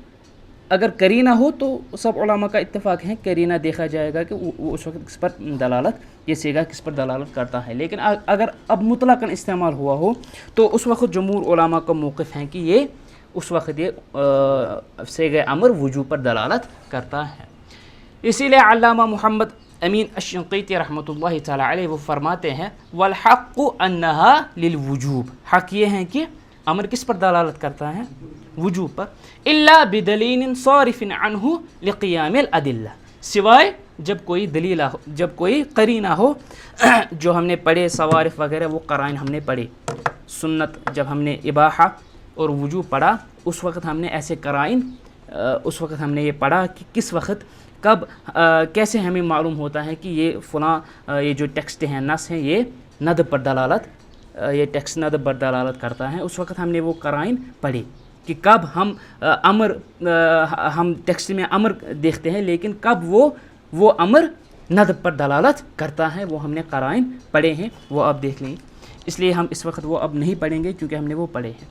اگر قرینہ ہو تو سب علماء کا اتفاق ہے قرینہ دیکھا جائے گا کہ وہ اس وقت کس پر دلالت، یہ صیغہ کس پر دلالت کرتا ہے. لیکن اگر اب مطلقاً استعمال ہوا ہو تو اس وقت جمہور علماء کا موقف ہے کہ یہ اس وقت یہ صیغہ امر وجوب پر دلالت کرتا ہے. اسی لیے علامہ محمد امین الشنقیطی رحمۃ اللہ تعالی علیہ وہ فرماتے ہیں والحق انها للوجوب، حق یہ ہے کہ امر کس پر دلالت کرتا ہے؟ وجوب پر. الا بدلیل صارف عنہ لقیام الادلہ، سوائے جب کوئی دلیل ہو، جب کوئی قرینہ ہو. جو ہم نے پڑھے صوارف وغیرہ وہ قرائن ہم نے پڑھے. سنت جب ہم نے اباحہ اور وجوب پڑھا اس وقت ہم نے ایسے قرائن، اس وقت ہم نے یہ پڑھا کہ کس وقت کب کیسے ہمیں معلوم ہوتا ہے کہ یہ فلاں یہ جو ٹیکسٹ ہیں، نص ہیں، یہ ندب پر دلالت، یہ ٹیکسٹ ندب پر دلالت کرتا ہے. اس وقت ہم نے وہ قرائن پڑھی کہ کب ہم ٹیکسٹ میں امر دیکھتے ہیں لیکن کب وہ امر ندب پر دلالت کرتا ہے، وہ ہم نے قرائن پڑھے ہیں، وہ آپ دیکھ لیں. اس لیے ہم اس وقت وہ اب نہیں پڑھیں گے کیونکہ ہم نے وہ پڑھے ہیں.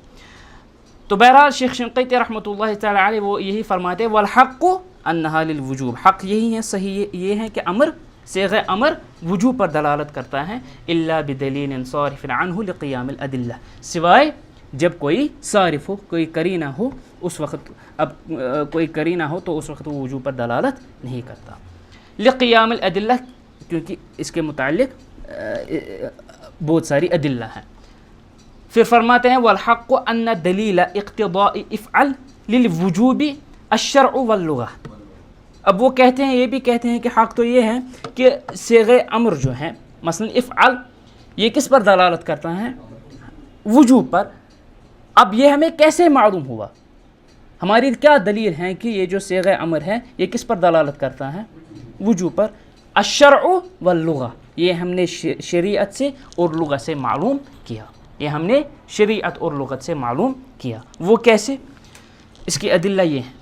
تو بہرحال شیخ شنقیطی رحمۃ اللہ تعالی علیہ وہ یہی فرماتے ہیں والحق انہا للوجوب، حق یہی ہے، صحیح یہ ہے کہ امر صیغہ امر وجوب پر دلالت کرتا ہے. الا بدلیل صارف عنہ لقیام الادلہ، سوائے جب کوئی صارف ہو، کوئی قرینہ ہو، اس وقت اب کوئی قرینہ ہو تو اس وقت وہ وجوب پر دلالت نہیں کرتا. لقیام الادلہ کیونکہ اس کے متعلق بہت ساری ادلہ ہیں. پھر فرماتے ہیں والحق ان دلیل اقتضاء افعل للوجوب الشرع واللغہ. اب وہ کہتے ہیں، یہ بھی کہتے ہیں کہ حق تو یہ ہے کہ صیغہ امر جو ہے مثلا افعل یہ کس پر دلالت کرتا ہے؟ وجوب پر. اب یہ ہمیں کیسے معلوم ہوا؟ ہماری کیا دلیل ہے کہ یہ جو صیغہ امر ہے یہ کس پر دلالت کرتا ہے؟ وجوب پر. الشرع واللغہ، یہ ہم نے شریعت سے اور لغت سے معلوم کیا. یہ ہم نے شریعت اور لغت سے معلوم کیا. وہ کیسے؟ اس کی ادلہ یہ ہیں.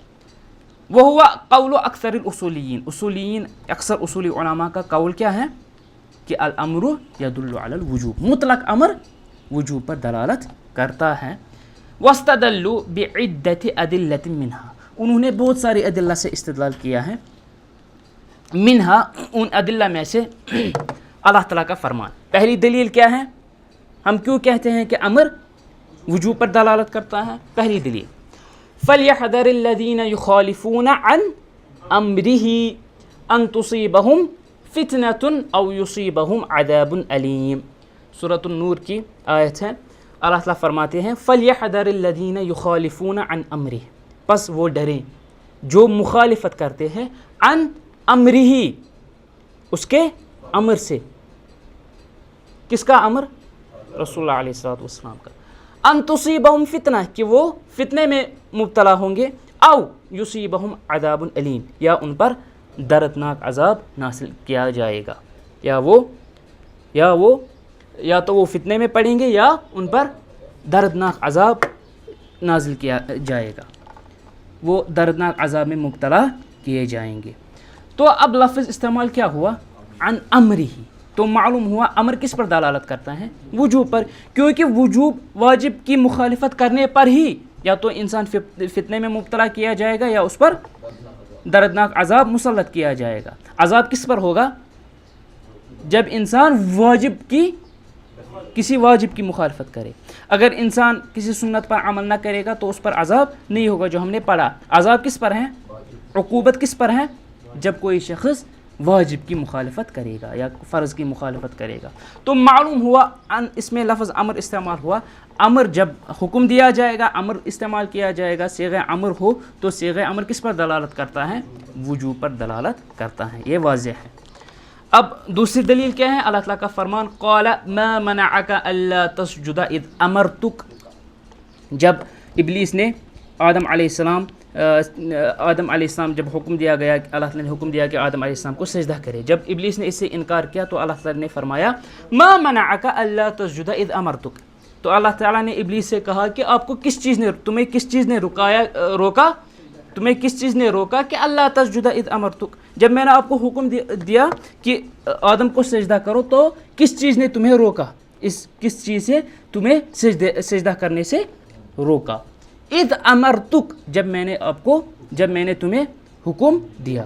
وہو قول اکثر الاصولیین، اصولیین اکثر اصولی علماء کا قول کیا ہے کہ الامر یدل علی الوجوب، مطلق امر وجوب پر دلالت کرتا ہے. واستدلوا بعدۃ ادلۃ منہا، انہوں نے بہت ساری ادلہ سے استدلال کیا ہے. منہا، ان ادلہ میں سے اللہ تعالیٰ کا فرمان. پہلی دلیل کیا ہے؟ ہم کیوں کہتے ہیں کہ امر وجوب پر دلالت کرتا ہے؟ پہلی دلیل فَلْيَحْذَرِ الَّذِينَ يُخَالِفُونَ عَنْ أَمْرِهِ أَن تُصِيبَهُمْ فِتْنَةٌ أَوْ يُصِيبَهُمْ عَذَابٌ أَلِيمٌ. سورۃ النور کی آیت ہے. اللہ تعالیٰ فرماتے ہیں فَلْيَحْذَرِ الَّذِينَ يُخَالِفُونَ عَنْ أَمْرِهِ، پس وہ ڈریں جو مخالفت کرتے ہیں عن امرہ، اس کے امر سے. کس کا امر؟ رسول اللہ علیہ السلام کا. ان تصیبہم فتنہ، کہ وہ فتنے میں مبتلا ہوں گے. او یصیبہم عذاب علیم، یا ان پر دردناک عذاب نازل کیا جائے گا. یا تو وہ فتنے میں پڑیں گے یا ان پر دردناک عذاب نازل کیا جائے گا، وہ دردناک عذاب میں مبتلا کیے جائیں گے. تو اب لفظ استعمال کیا ہوا؟ عن امرہ. تو معلوم ہوا امر کس پر دلالت کرتا ہے؟ وجوب پر، کیونکہ وجوب واجب کی مخالفت کرنے پر ہی یا تو انسان فتنے میں مبتلا کیا جائے گا یا اس پر دردناک عذاب مسلط کیا جائے گا. عذاب کس پر ہوگا؟ جب انسان کسی واجب کی مخالفت کرے. اگر انسان کسی سنت پر عمل نہ کرے گا تو اس پر عذاب نہیں ہوگا، جو ہم نے پڑھا. عذاب کس پر ہے؟ عقوبت کس پر ہے؟ جب کوئی شخص واجب کی مخالفت کرے گا یا فرض کی مخالفت کرے گا. تو معلوم ہوا اس میں لفظ امر استعمال ہوا. امر جب حکم دیا جائے گا، امر استعمال کیا جائے گا، صیغہ امر ہو تو صیغہ امر کس پر دلالت کرتا ہے؟ وجوب پر دلالت کرتا ہے. یہ واضح ہے. اب دوسری دلیل کیا ہے؟ اللہ تعالیٰ کا فرمان قال ما منعک الا تسجد اذ امرتک. جب ابلیس نے آدم علیہ السلام جب حکم دیا گیا، اللہ تعالیٰ نے حکم دیا کہ آدم علیہ السلام کو سجدہ کرے. جب ابلیس نے اس سے انکار کیا تو اللہ تعالیٰ نے فرمایا ما منعک الا تسجد اذ امرتک. تو اللہ تعالیٰ نے ابلیس سے کہا کہ آپ کو تمہیں کس چیز نے روکا؟ تمہیں کس چیز نے روکا کہ اللہ تسجد اذ امرتک؟ جب میں نے آپ کو حکم دیا کہ آدم کو سجدہ کرو تو کس چیز نے تمہیں روکا؟ کس چیز سے تمہیں سجدہ کرنے سے روکا؟ اذ امرتک، جب میں نے تمہیں حکم دیا.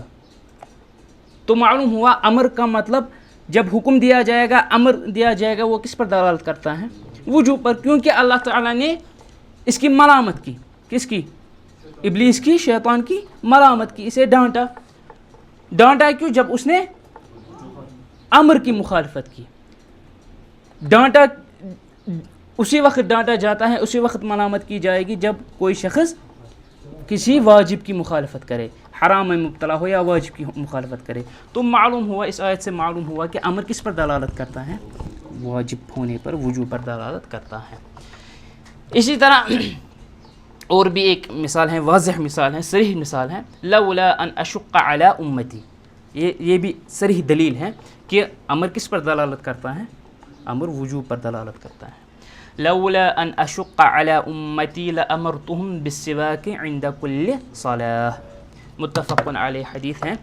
تو معلوم ہوا امر کا مطلب جب حکم دیا جائے گا، امر دیا جائے گا، وہ کس پر دلالت کرتا ہے؟ وجوب پر. کیونکہ اللہ تعالیٰ نے اس کی ملامت کی. کس کی؟ ابلیس کی، شیطان کی ملامت کی. اسے ڈانٹا کیوں؟ جب اس نے امر کی مخالفت کی. ڈانٹا اسی وقت ڈانٹا جاتا ہے، اسی وقت ملامت کی جائے گی جب کوئی شخص کسی واجب کی مخالفت کرے، حرام میں مبتلا ہو یا واجب کی مخالفت کرے. تو معلوم ہوا، اس آیت سے معلوم ہوا کہ امر کس پر دلالت کرتا ہے؟ واجب ہونے پر، وجوب پر دلالت کرتا ہے. اسی طرح اور بھی ایک مثال ہے، واضح مثال ہے، صریح مثال ہے. لولا ان اشق علی امتی، یہ بھی صریح دلیل ہے کہ امر کس پر دلالت کرتا ہے؟ امر وجوب پر دلالت کرتا ہے. لولا ان اشق علی امتی لامرتهم بالسواک عند كل صلاة، متفق علیہ حدیث ہے.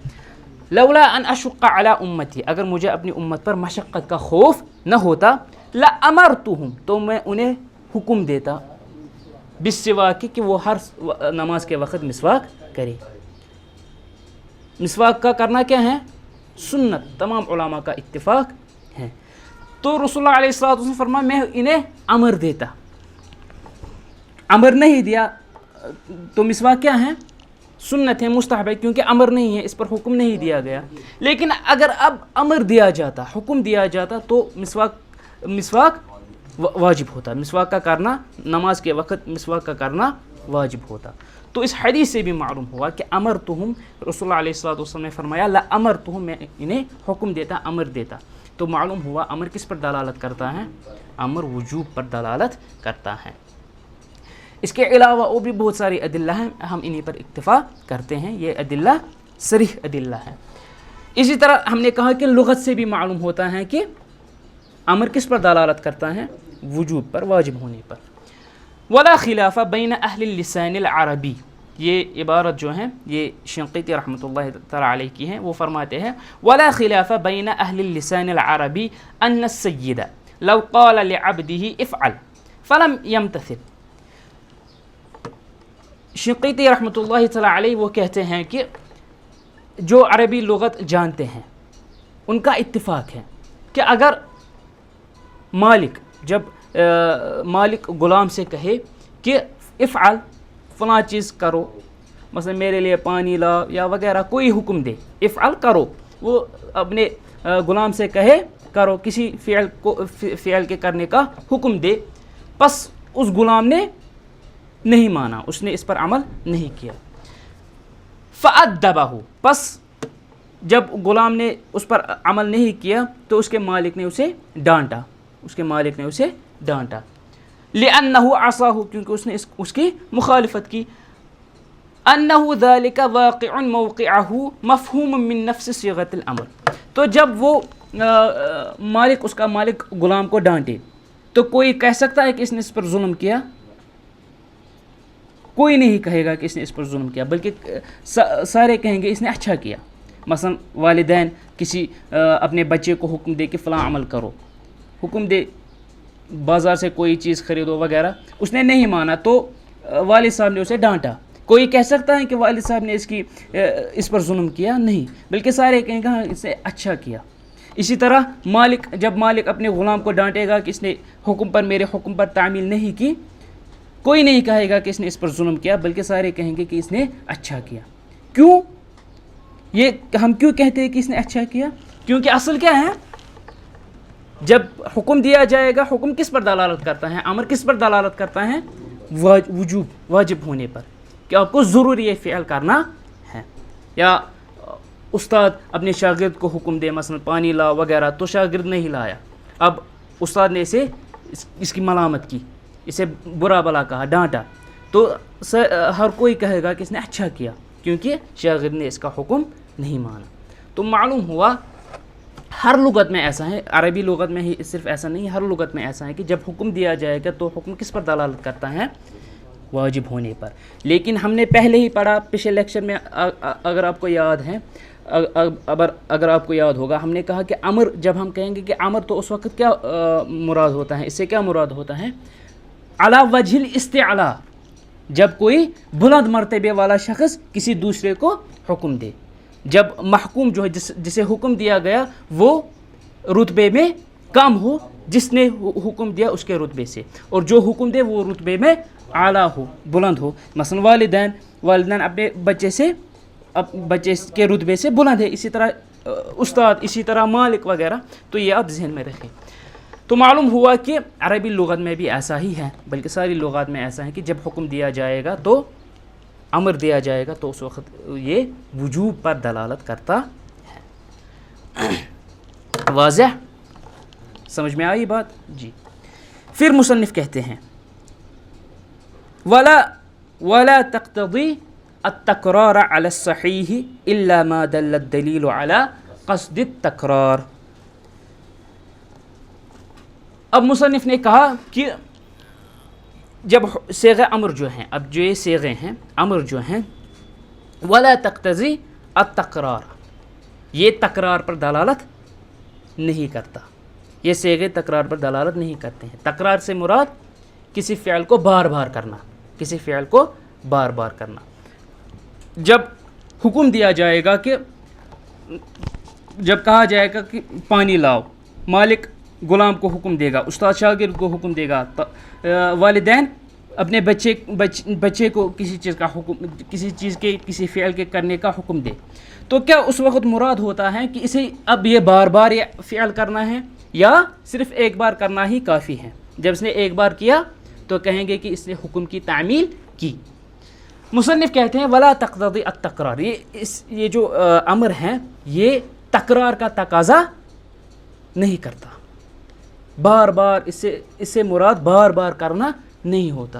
لولا ان اشق علی امتی، اگر مجھے اپنی امت پر مشقت کا خوف نہ ہوتا، لامرتهم، تو میں انہیں حکم دیتا، بالسواک، کہ وہ ہر نماز کے وقت مسواک کرے. مسواک کا کرنا کیا ہے؟ سنت، تمام علماء کا اتفاق ہے. تو رسول اللہ علیہ السلام فرمایا میں انہیں امر دیتا. امر نہیں دیا تو مسواک کیا ہے؟ سنت ہے، مستحب ہے، کیونکہ امر نہیں ہے، اس پر حکم نہیں دیا گیا. لیکن اگر اب امر دیا جاتا، حکم دیا جاتا تو مسواک واجب ہوتا. مسواک کا کرنا، نماز کے وقت مسواک کا کرنا واجب ہوتا. تو اس حدیث سے بھی معلوم ہوا کہ امرتہم، رسول اللہ علیہ السلام نے فرمایا لامرتہم، میں انہیں حکم دیتا، امر دیتا. تو معلوم ہوا امر کس پر دلالت کرتا ہے؟ امر وجوب پر دلالت کرتا ہے. اس کے علاوہ اور بھی بہت ساری ادلہ ہیں، ہم انہی پر اکتفا کرتے ہیں، یہ ادلہ صریح ادلہ ہیں۔ اسی طرح ہم نے کہا کہ لغت سے بھی معلوم ہوتا ہے کہ امر کس پر دلالت کرتا ہے؟ وجوب پر، واجب ہونے پر۔ ولا خلاف بین اہل اللسان العربی، یہ عبارت جو ہیں یہ شنقیطی رحمۃ اللہ تعالی علیہ کی ہیں، وہ فرماتے ہیں ولا خلاف بین اہل اللسان العربی ان السید لو قال لعبده افعل فلم يمتثل۔ شنقیطی رحمۃ اللہ تعالی علیہ وہ کہتے ہیں کہ جو عربی لغت جانتے ہیں ان کا اتفاق ہے کہ اگر مالک، جب مالک غلام سے کہے کہ افعل فلاں چیز کرو، مثلا میرے لیے پانی لا یا وغیرہ کوئی حکم دے، افعل کرو، وہ اپنے غلام سے کہے کرو، کسی فعل کے کرنے کا حکم دے، پس اس غلام نے نہیں مانا، اس نے اس پر عمل نہیں کیا، فأدبہ، پس جب غلام نے اس پر عمل نہیں کیا تو اس کے مالک نے اسے ڈانٹا، اس کے مالک نے اسے ڈانٹا، لأنہ عصاہ، کیونکہ اس نے اس کی مخالفت کی، انہ ذلک واقع موقعہ مفہوم من نفس صیغۃ الامر، تو جب وہ مالک، اس کا مالک غلام کو ڈانٹے تو کوئی کہہ سکتا ہے کہ اس نے اس پر ظلم کیا؟ کوئی نہیں کہے گا کہ اس نے اس پر ظلم کیا، بلکہ سارے کہیں گے اس نے اچھا کیا۔ مثلا والدین کسی اپنے بچے کو حکم دے کہ فلاں عمل کرو، حکم دے بازار سے کوئی چیز خریدو وغیرہ، اس نے نہیں مانا تو والد صاحب نے اسے ڈانٹا، کوئی کہہ سکتا ہے کہ والد صاحب نے اس پر ظلم کیا؟ نہیں، بلکہ سارے کہیں گے ہاں اس نے اچھا کیا۔ اسی طرح مالک، جب مالک اپنے غلام کو ڈانٹے گا کہ اس نے حکم پر، میرے حکم پر تعمیل نہیں کی، کوئی نہیں کہے گا کہ اس نے اس پر ظلم کیا، بلکہ سارے کہیں گے کہ اس نے اچھا کیا۔ کیوں؟ یہ ہم کیوں کہتے ہیں کہ اس نے اچھا کیا؟ کیونکہ اصل کیا ہے، جب حکم دیا جائے گا، حکم کس پر دلالت کرتا ہے؟ امر کس پر دلالت کرتا ہے؟ وجوب، واجب ہونے پر، کہ آپ کو ضروری یہ فعل کرنا ہے۔ یا استاد اپنے شاگرد کو حکم دے مثلا پانی لا وغیرہ، تو شاگرد نہیں لایا، اب استاد نے اسے اس کی ملامت کی، اسے برا بلا کہا، ڈانٹا، تو ہر کوئی کہے گا کہ اس نے اچھا کیا، کیونکہ شاگرد نے اس کا حکم نہیں مانا۔ تو معلوم ہوا ہر لغت میں ایسا ہے، عربی لغت میں ہی صرف ایسا نہیں، ہر لغت میں ایسا ہے کہ جب حکم دیا جائے گا تو حکم کس پر دلالت کرتا ہے؟ واجب ہونے پر۔ لیکن ہم نے پہلے ہی پڑھا پچھلے لیکچر میں، اگر آپ کو یاد ہے، اگر آپ کو یاد ہوگا، ہم نے کہا کہ امر، جب ہم کہیں گے کہ امر تو اس وقت کیا مراد ہوتا ہے، اس سے کیا مراد ہوتا ہے؟ علی وجہ الاستعلاء، جب کوئی بلند مرتبے والا شخص کسی دوسرے کو حکم دے، جب محکوم جو ہے جسے حکم دیا گیا وہ رتبے میں کم ہو جس نے حکم دیا اس کے رتبے سے، اور جو حکم دے وہ رتبے میں اعلیٰ ہو، بلند ہو۔ مثلا والدین اپنے بچے کے رتبے سے بلند ہے، اسی طرح استاد، اسی طرح مالک وغیرہ، تو یہ آپ ذہن میں رکھیں۔ تو معلوم ہوا کہ عربی لغت میں بھی ایسا ہی ہے، بلکہ ساری لغات میں ایسا ہے کہ جب حکم دیا جائے گا تو امر دیا جائے گا تو اس وقت یہ وجوب پر دلالت کرتا ہے۔ واضح؟ سمجھ میں آئی بات؟ جی۔ پھر مصنف کہتے ہیں ولا تقتضی التکرار علی الصحیح الا ما دل الدلیل علی قصد التکرار۔ اب مصنف نے کہا کہ جب صیغہ امر جو ہیں، اب جو یہ صیغے ہیں امر جو ہیں، ولا تقتضی التکرار، یہ تکرار پر دلالت نہیں کرتا، یہ صیغے تکرار پر دلالت نہیں کرتے ہیں۔ تکرار سے مراد کسی فعل کو بار بار کرنا، کسی فعل کو بار بار کرنا۔ جب حکم دیا جائے گا کہ، جب کہا جائے گا کہ پانی لاؤ، مالک غلام کو حکم دے گا، استاد شاگرد کو حکم دے گا، والدین اپنے بچے کو کسی چیز کا حکم، کسی فعل کے کرنے کا حکم دے، تو کیا اس وقت مراد ہوتا ہے کہ اسے اب یہ بار بار یہ فعل کرنا ہے یا صرف ایک بار کرنا ہی کافی ہے؟ جب اس نے ایک بار کیا تو کہیں گے کہ اس نے حکم کی تعمیل کی۔ مصنف کہتے ہیں ولا تقتضی التکرار، یہ جو امر ہے یہ تکرار کا تقاضا نہیں کرتا، بار بار اس سے مراد بار بار کرنا نہیں ہوتا۔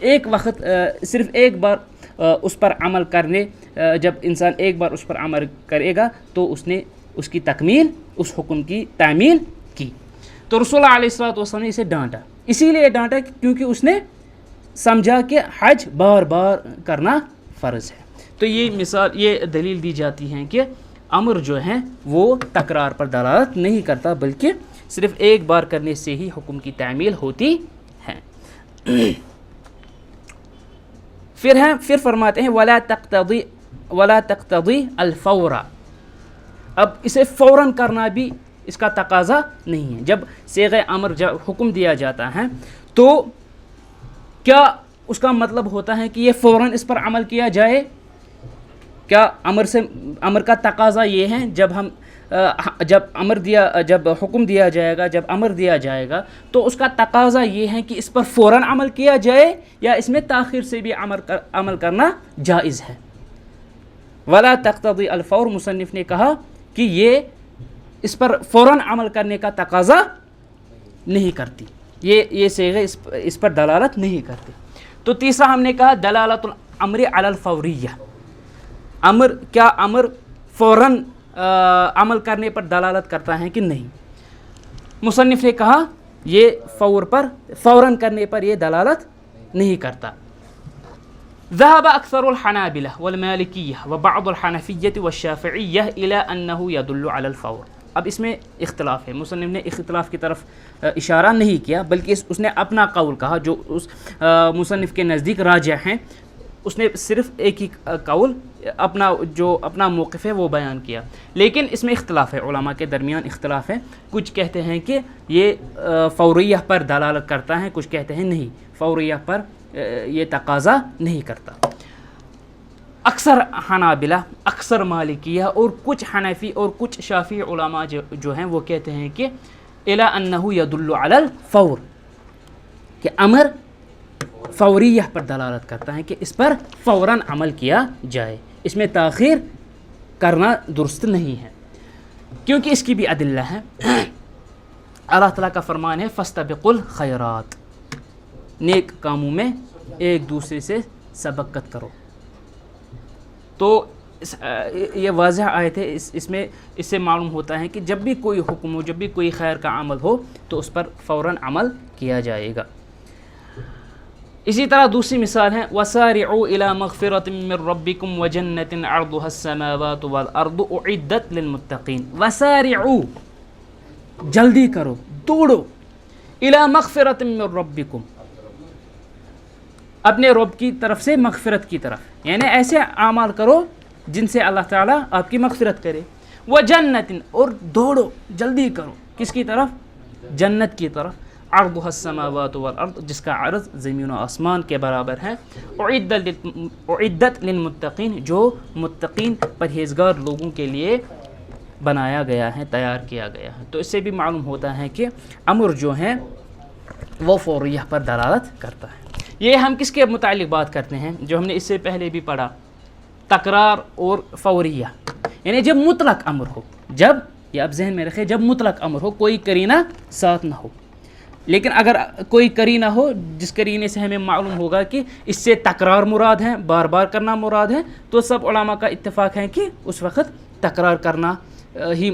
ایک وقت صرف ایک بار اس پر عمل کرنے جب انسان ایک بار اس پر عمل کرے گا تو اس نے اس کی تکمیل اس حکم کی تعمیل کی. تو رسول اللہ علیہ السلام نے اسے ڈانٹا, اسی لیے ڈانٹا کیونکہ اس نے سمجھا کہ حج بار بار کرنا فرض ہے. تو یہ مثال, یہ دلیل دی جاتی ہے کہ امر جو ہے وہ تکرار پر دلالت نہیں کرتا بلکہ صرف ایک بار کرنے سے ہی حکم کی تعمیل ہوتی ہے. پھر فرماتے ہیں ولا تقتضی الفور. اب اسے فوراً کرنا بھی اس کا تقاضا نہیں ہے. جب صیغہ امر جب حکم دیا جاتا ہے تو کیا اس کا مطلب ہوتا ہے کہ یہ فوراً اس پر عمل کیا جائے؟ کیا امر کا تقاضا یہ ہے جب حکم دیا جائے گا, جب امر دیا جائے گا تو اس کا تقاضا یہ ہے کہ اس پر فوراً عمل کیا جائے یا اس میں تاخیر سے بھی عمل کرنا جائز ہے؟ ولا تقتضی الفور, مصنف نے کہا کہ یہ اس پر فوراً عمل کرنے کا تقاضا نہیں کرتی, یہ صیغے اس پر دلالت نہیں کرتے. تو تیسرا ہم نے کہا دلالت الامر علی الفوریہ. کیا امر فوراً عمل کرنے پر دلالت کرتا ہے کہ نہیں؟ مصنف نے کہا یہ فوراً کرنے پر یہ دلالت نہیں کرتا. ذهب أكثر الحنابلة والمالكية وبعض الحنفية والشافعية إلى أنه يدل على الفور. اب اس میں اختلاف ہے, مصنف نے اختلاف کی طرف اشارہ نہیں کیا بلکہ اس نے اپنا قول کہا جو اس مصنف کے نزدیک راجح ہیں. اس نے صرف ایک ہی قول اپنا موقف ہے وہ بیان کیا, لیکن اس میں اختلاف ہے, علماء کے درمیان اختلاف ہے. کچھ کہتے ہیں کہ یہ فوریہ پر دلالت کرتا ہے, کچھ کہتے ہیں نہیں, فوریہ پر یہ تقاضا نہیں کرتا. اکثر حنابلہ, اکثر مالکیہ اور کچھ حنفی اور کچھ شافعی علماء جو ہیں وہ کہتے ہیں کہ الی انہ یدل علی الفور, کہ امر فوریہ پر دلالت کرتا ہے کہ اس پر فوراً عمل کیا جائے, اس میں تاخیر کرنا درست نہیں ہے. کیونکہ اس کی بھی ادلہ ہے. اللہ تعالیٰ کا فرمان ہے فاستبقوا الخیرات, نیک کاموں میں ایک دوسرے سے سبقت کرو. تو یہ واضح آیت ہے, اس سے معلوم ہوتا ہے کہ جب بھی کوئی حکم ہو, جب بھی کوئی خیر کا عمل ہو تو اس پر فوراً عمل کیا جائے گا. اسی طرح دوسری مثال ہے وَسَارِعُوا إِلَى مَغْفِرَةٍ مِّن رَبِّكُمْ وَجَنَّةٍ عَرْضُهَا السَّمَاوَاتُ وَالْأَرْضُ أُعِدَّتْ لِلْمُتَّقِينَ. وَسَارِعُوا, جلدی کرو, دوڑو, إِلَى مَغْفِرَةٍ مِّن رَبِّكُمْ, اپنے رب کی طرف سے مغفرت کی طرف, یعنی ایسے اعمال کرو جن سے اللہ تعالیٰ آپ کی مغفرت کرے. وَجَنَّةٍ, اور دوڑو, جلدی کرو, کس کی طرف؟ جنت کی طرف. عرضها السماوات والارض, جس کا عرض زمین و آسمان کے برابر ہے. اعدت للمتقین, جو متقین پرہیزگار لوگوں کے لیے بنایا گیا ہے, تیار کیا گیا ہے. تو اس سے بھی معلوم ہوتا ہے کہ امر جو ہے وہ فوریہ پر دلالت کرتا ہے. یہ ہم کس کے متعلق بات کرتے ہیں؟ جو ہم نے اس سے پہلے بھی پڑھا, تکرار اور فوریہ, یعنی جب مطلق امر ہو, جب, یہ آپ ذہن میں رکھیں, جب مطلق امر ہو, کوئی قرینہ ساتھ نہ ہو. لیکن اگر کوئی قرینہ ہو جس قرینے سے ہمیں معلوم ہوگا کہ اس سے تکرار مراد ہے, بار بار کرنا مراد ہے, تو سب علماء کا اتفاق ہے کہ اس وقت تکرار کرنا ہی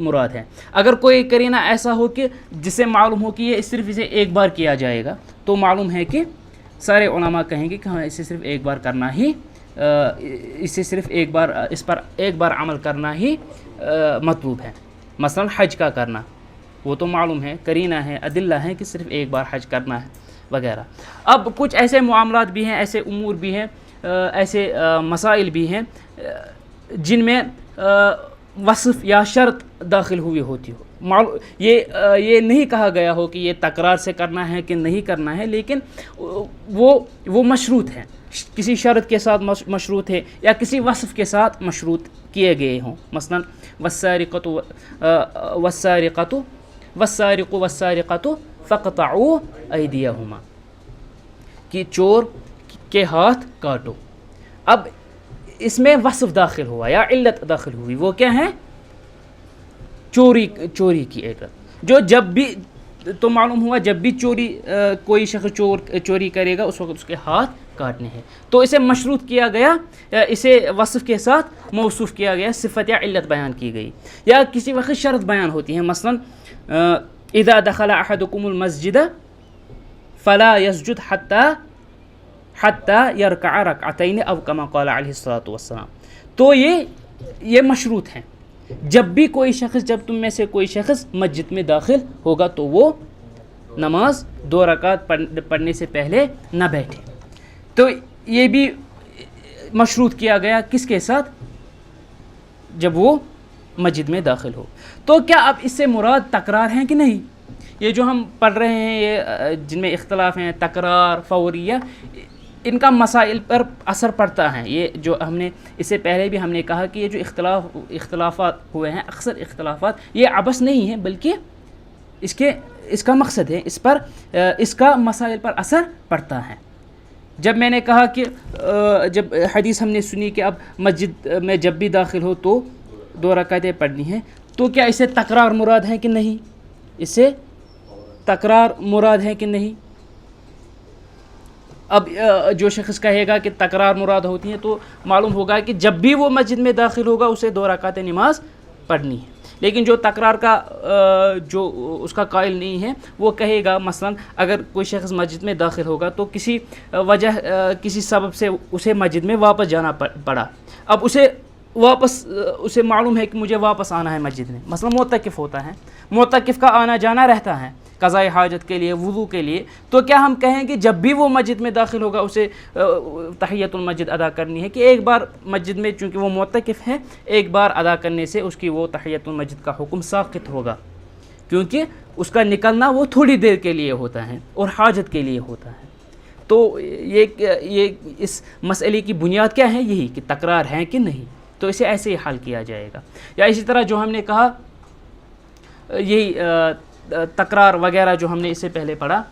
مراد ہے. اگر کوئی قرینہ ایسا ہو کہ جس سے معلوم ہو کہ یہ صرف اسے ایک بار کیا جائے گا, تو معلوم ہے کہ سارے علماء کہیں گے کہ ہاں اسے صرف ایک بار کرنا ہی, اسے صرف ایک بار, اس پر ایک بار عمل کرنا ہی مطلوب ہے. مثلا حج کا کرنا, وہ تو معلوم ہے, قرینہ ہے, ادلہ ہیں کہ صرف ایک بار حج کرنا ہے وغیرہ. اب کچھ ایسے معاملات بھی ہیں, ایسے امور بھی ہیں, ایسے مسائل بھی ہیں جن میں وصف یا شرط داخل ہوئی ہوتی ہو. یہ نہیں کہا گیا ہو کہ یہ تکرار سے کرنا ہے کہ نہیں کرنا ہے, لیکن وہ مشروط ہیں, کسی شرط کے ساتھ مشروط ہے یا کسی وصف کے ساتھ مشروط کیے گئے ہوں. مثلا والسارق والسارقۃ فاقطعوا ایدیہما, کہ چور کے ہاتھ کاٹو. اب اس میں وصف داخل ہوا یا علت داخل ہوئی, وہ کیا ہے؟ چوری کی علت, جو جب بھی تو معلوم ہوا جب بھی کوئی شخص چوری کرے گا اس وقت اس کے ہاتھ کاٹنے ہیں. تو اسے مشروط کیا گیا, اسے وصف کے ساتھ موصوف کیا گیا, صفت یا علت بیان کی گئی. یا کسی وقت شرط بیان ہوتی ہے, مثلا اذا دخل احدکم المسجد فلا يسجد حتى يركع ركعتين او كما قال علیہ الصلوۃ والسلام. تو یہ مشروط ہیں. جب بھی جب تم میں سے کوئی شخص مسجد میں داخل ہوگا تو وہ نماز 2 رکعت پڑھنے سے پہلے نہ بیٹھے. تو یہ بھی مشروط کیا گیا کس کے ساتھ؟ جب وہ مسجد میں داخل ہو. تو کیا اب اس سے مراد تکرار ہیں کہ نہیں؟ یہ جو ہم پڑھ رہے ہیں یہ جن میں اختلاف ہیں, تکرار, فوریہ, ان کا مسائل پر اثر پڑتا ہے. یہ جو ہم نے اس سے پہلے بھی ہم نے کہا کہ یہ جو اختلافات ہوئے ہیں, اکثر اختلافات یہ عبث نہیں ہیں بلکہ اس کا مقصد ہے, اس کا مسائل پر اثر پڑتا ہے. جب میں نے کہا کہ جب حدیث ہم نے سنی کہ اب مسجد میں جب بھی داخل ہو تو 2 رکعتیں پڑھنی ہیں, تو کیا اسے تکرار مراد ہے کہ نہیں؟ اسے تکرار مراد ہے کہ نہیں؟ اب جو شخص کہے گا کہ تکرار مراد ہوتی ہے تو معلوم ہوگا کہ جب بھی وہ مسجد میں داخل ہوگا اسے 2 رکعتیں نماز پڑھنی ہے. لیکن جو تکرار کا جو اس کا قائل نہیں ہے وہ کہے گا مثلا اگر کوئی شخص مسجد میں داخل ہوگا تو کسی سبب سے اسے مسجد میں واپس جانا پڑا. اب اسے معلوم ہے کہ مجھے واپس آنا ہے مسجد میں, مثلا معتکف ہوتا ہے, معتکف کا آنا جانا رہتا ہے قضاء حاجت کے لیے, وضو کے لیے. تو کیا ہم کہیں کہ جب بھی وہ مسجد میں داخل ہوگا اسے تحیۃ المسجد ادا کرنی ہے کہ ایک بار مسجد میں چونکہ وہ معتکف ہے ایک بار ادا کرنے سے اس کی وہ تحیۃ المسجد کا حکم ساقط ہوگا, کیونکہ اس کا نکلنا وہ تھوڑی دیر کے لیے ہوتا ہے اور حاجت کے لیے ہوتا ہے. تو یہ اس مسئلے کی بنیاد کیا ہے؟ یہی کہ تکرار ہے کہ نہیں. تو اسے ایسے ہی حل کیا جائے گا. یا اسی طرح جو ہم نے کہا یہی تکرار وغیرہ جو ہم نے اس سے پہلے پڑھا,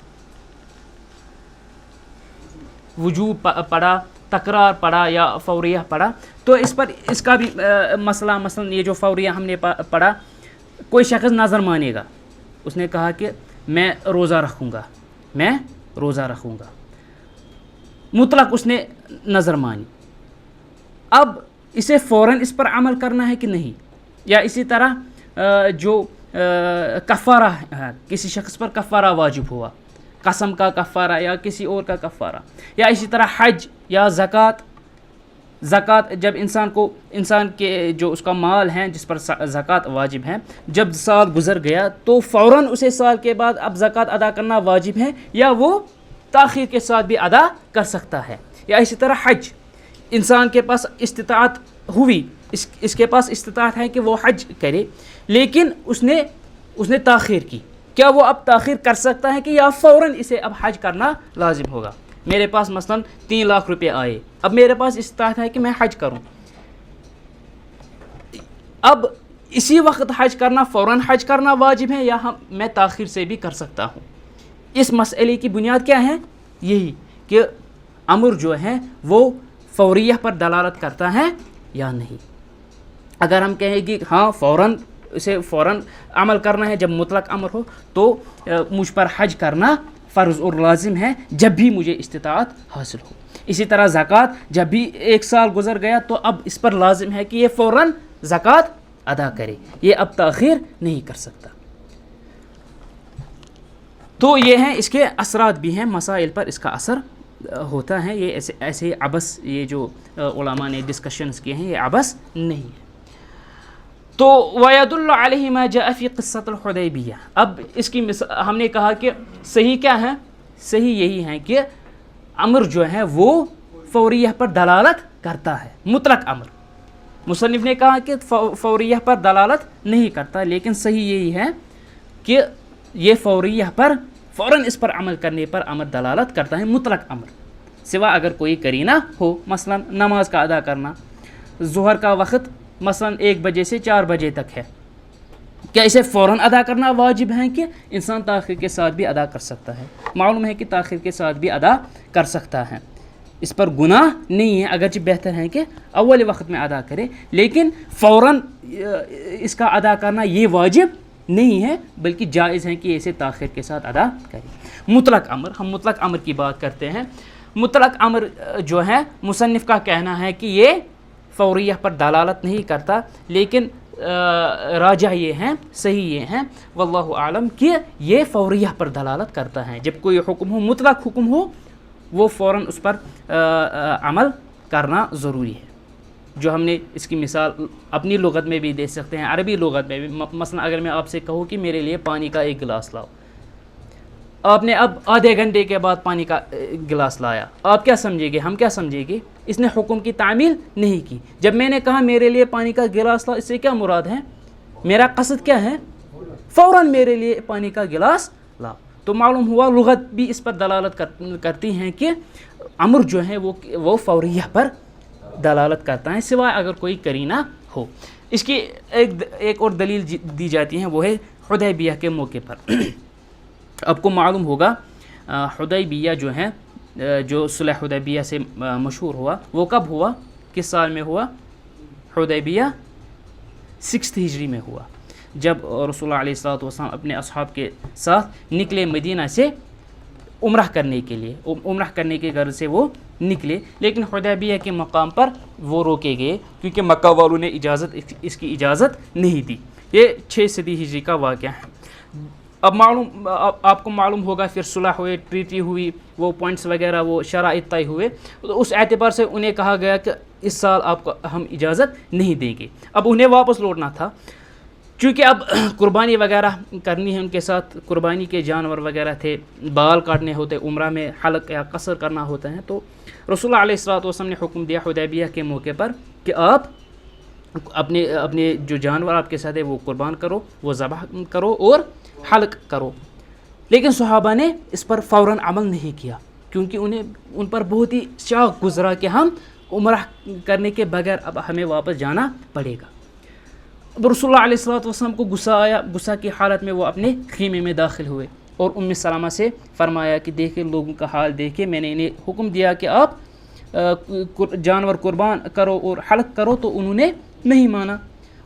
وجوب پڑھا, تکرار پڑھا یا فوریہ پڑھا, تو اس کا بھی مسئلہ, مثلا یہ جو فوریہ ہم نے پڑھا, کوئی شخص نظر مانے گا, اس نے کہا کہ میں روزہ رکھوں گا, مطلق اس نے نظر مانی. اب اسے فوراً اس پر عمل کرنا ہے کہ نہیں؟ یا اسی طرح جو کفارہ ہے, کسی شخص پر کفارہ واجب ہوا, قسم کا کفارہ یا کسی اور کا کفارہ. یا اسی طرح حج یا زکوٰۃ جب انسان کے جو اس کا مال ہے جس پر زکوٰۃ واجب ہے, جب سال گزر گیا تو فوراً اسے سال کے بعد اب زکوٰۃ ادا کرنا واجب ہے یا وہ تاخیر کے ساتھ بھی ادا کر سکتا ہے. یا اسی طرح حج, انسان کے پاس استطاعت ہوئی, اس کے پاس استطاعت ہے کہ وہ حج کرے, لیکن اس نے تاخیر کی, کیا وہ اب تاخیر کر سکتا ہے کہ یا فوراً اسے اب حج کرنا لازم ہوگا؟ میرے پاس مثلا 3 لاکھ روپے آئے, اب میرے پاس استطاعت ہے کہ میں حج کروں, اب اسی وقت فوراً حج کرنا واجب ہے یا میں تاخیر سے بھی کر سکتا ہوں؟ اس مسئلے کی بنیاد کیا ہے؟ یہی کہ امر جو ہے وہ فوریہ پر دلالت کرتا ہے یا نہیں. اگر ہم کہیں کہ ہاں فوراً عمل کرنا ہے جب مطلق امر ہو, تو مجھ پر حج کرنا فرض اور لازم ہے جب بھی مجھے استطاعت حاصل ہو. اسی طرح زکوٰۃ, جب بھی 1 سال گزر گیا تو اب اس پر لازم ہے کہ یہ فوراً زکوٰۃ ادا کرے, یہ اب تاخیر نہیں کر سکتا. تو یہ ہیں اس کے اثرات بھی ہیں, مسائل پر اس کا اثر ہوتا ہے. یہ ایسے عبث, یہ جو علماء نے ڈسکشنز کیے ہیں یہ عبث نہیں ہے. تو وَيَدُلُّ عَلَيْهِ مَا جَاءَ فِي قِصَّةِ الْحُدَيْبِيَّةِ. اب اس کی ہم نے کہا کہ صحیح کیا ہے؟ صحیح یہی ہے کہ امر جو ہے وہ فوریہ پر دلالت کرتا ہے, مطلق امر. مصنف نے کہا کہ فوریہ پر دلالت نہیں کرتا, لیکن صحیح یہی ہے کہ یہ فوریہ پر فوراً اس پر عمل کرنے پر امر دلالت کرتا ہے, مطلق امر, سوا اگر کوئی قرینہ ہو. مثلا نماز کا ادا کرنا, ظہر کا وقت مثلا 1 بجے سے 4 بجے تک ہے, کیا اسے فوراً ادا کرنا واجب ہے کہ انسان تاخیر کے ساتھ بھی ادا کر سکتا ہے؟ معلوم ہے کہ تاخیر کے ساتھ بھی ادا کر سکتا ہے, اس پر گناہ نہیں ہے, اگرچہ بہتر ہے کہ اول وقت میں ادا کرے, لیکن فوراً اس کا ادا کرنا یہ واجب نہیں ہے بلکہ جائز ہے کہ اسے تاخیر کے ساتھ ادا کریں۔ مطلق امر، ہم مطلق امر کی بات کرتے ہیں۔ مطلق امر جو ہے مصنف کا کہنا ہے کہ یہ فوریہ پر دلالت نہیں کرتا، لیکن راجح یہ ہیں، صحیح یہ ہیں واللہ اعلم کہ یہ فوریہ پر دلالت کرتا ہے۔ جب کوئی حکم ہو، مطلق حکم ہو، وہ فوراً اس پر عمل کرنا ضروری ہے۔ جو ہم نے اس کی مثال اپنی لغت میں بھی دے سکتے ہیں، عربی لغت میں بھی۔ مثلا اگر میں آپ سے کہوں کہ میرے لیے پانی کا ایک گلاس لاؤ، آپ نے اب آدھے گھنٹے کے بعد پانی کا گلاس لایا، آپ کیا سمجھیں گے؟ ہم کیا سمجھیں گے؟ اس نے حکم کی تعمیل نہیں کی۔ جب میں نے کہا میرے لیے پانی کا گلاس لاؤ، اس سے کیا مراد ہے؟ میرا قصد کیا ہے؟ فوراً میرے لیے پانی کا گلاس لاؤ۔ تو معلوم ہوا لغت بھی اس پر دلالت کرتی ہیں کہ امر جو ہے وہ فوریہ پر دلالت کرتا ہے، سوائے اگر کوئی قرینہ ہو۔ اس کی ایک اور دلیل دی جاتی ہے، وہ ہے حدیبیہ کے موقع پر۔ آپ کو معلوم ہوگا حدیبیہ جو ہے، جو صلح حدیبیہ سے مشہور ہوا، وہ کب ہوا؟ کس سال میں ہوا؟ حدیبیہ 6 ہجری میں ہوا، جب رسول اللہ علیہ الصلوۃ والسلام اپنے اصحاب کے ساتھ نکلے مدینہ سے عمرہ کرنے کے لیے، عمرہ کرنے کے غرض سے وہ نکلے، لیکن حدیبیہ کے مقام پر وہ روکے گئے کیونکہ مکہ والوں نے اس کی اجازت نہیں دی۔ یہ 6 صدی ہجری کا واقعہ ہے۔ اب آپ کو معلوم ہوگا پھر صلح ہوئے، ٹریٹی ہوئی، وہ پوائنٹس وغیرہ، وہ شرائط طے ہوئے، تو اس اعتبار سے انہیں کہا گیا کہ اس سال آپ کو ہم اجازت نہیں دیں گے۔ اب انہیں واپس لوٹنا تھا، چونکہ اب قربانی وغیرہ کرنی ہے ان کے ساتھ، قربانی کے جانور وغیرہ تھے، بال کاٹنے ہوتے، عمرہ میں حلق یا قصر کرنا ہوتا ہے۔ تو رسول اللہ علیہ الصلوۃ والسلام نے حکم دیا حدیبیہ کے موقع پر کہ آپ اپنے جو جانور آپ کے ساتھ ہے وہ قربان کرو، وہ ذبح کرو اور حلق کرو۔ لیکن صحابہ نے اس پر فوراً عمل نہیں کیا، کیونکہ ان پر بہت ہی شوق گزرا کہ ہم عمرہ کرنے کے بغیر اب ہمیں واپس جانا پڑے گا۔ اب رسول اللہ علیہ الصلوۃ والسلام کو غصہ آیا، غصہ کی حالت میں وہ اپنے خیمے میں داخل ہوئے اور ام سلمہ سے فرمایا کہ دیکھیں لوگوں کا حال دیکھیں، میں نے انہیں حکم دیا کہ آپ جانور قربان کرو اور حلق کرو، تو انہوں نے نہیں مانا۔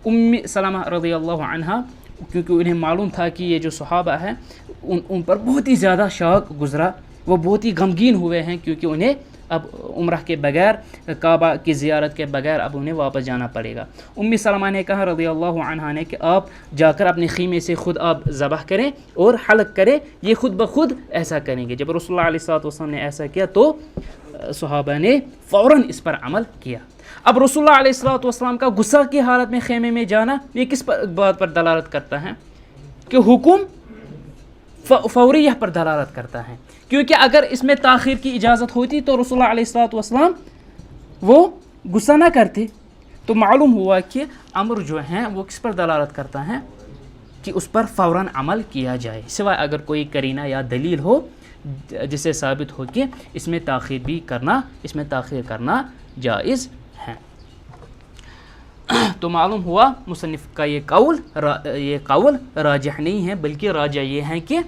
ام سلمہ رضی اللہ عنہا، کیونکہ انہیں معلوم تھا کہ یہ جو صحابہ ہیں ان پر بہت ہی زیادہ شوق گزرا، وہ بہت ہی غمگین ہوئے ہیں، کیونکہ انہیں اب عمرہ کے بغیر، کعبہ کی زیارت کے بغیر اب انہیں واپس جانا پڑے گا۔ ام سلمہ نے کہا رضی اللہ عنہا نے کہ آپ جا کر اپنے خیمے سے خود آپ ذبح کریں اور حلق کریں، یہ خود بخود ایسا کریں گے۔ جب رسول اللہ علیہ الصلوۃ والسلام نے ایسا کیا تو صحابہ نے فوراً اس پر عمل کیا۔ اب رسول اللہ علیہ الصلوۃ والسلام کا غصہ کی حالت میں خیمے میں جانا، یہ کس بات پر دلالت کرتا ہے؟ کہ حکم فوریہ پر دلالت کرتا ہے، کیونکہ اگر اس میں تاخیر کی اجازت ہوتی تو رسول اللہ علیہ الصلوۃ والسلام وہ غصہ نہ کرتے۔ تو معلوم ہوا کہ امر جو ہے وہ کس پر دلالت کرتا ہے؟ کہ اس پر فوراً عمل کیا جائے، سوائے اگر کوئی قرینہ یا دلیل ہو جس سے ثابت ہو کہ اس میں تاخیر کرنا جائز ہے۔ تو معلوم ہوا مصنف کا یہ قول راجح نہیں ہے، بلکہ راجح یہ ہے کہ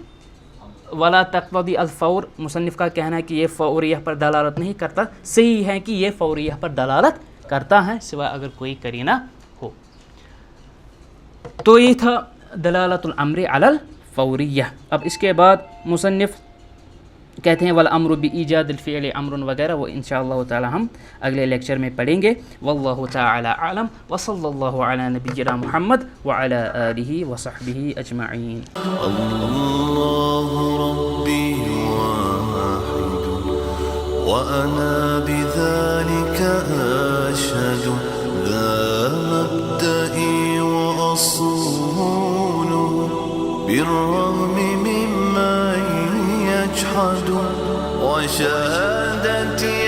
ولا تقتضی الفور، مصنف کا کہنا ہے کہ یہ فوریہ پر دلالت نہیں کرتا، صحیح ہے کہ یہ فوریہ پر دلالت کرتا ہے، سوائے اگر کوئی قرینہ ہو۔ تو یہ تھا دلالت الامر علی الفوریہ۔ اب اس کے بعد مصنف کہتے ہیں والامر بایجاد الفعل امر وغیرہ، وہ انشاءاللہ تعالی ہم اگلے لیکچر میں پڑھیں گے۔ واللہ تعالی اعلم وصلی اللہ علی نبینا محمد وعلی آلہ وصحبہ اجمعین۔ اللہ ربی واحد وانا بذلك اشهد لا مبدئي واصول بالرغم مما يجحد وشهادتي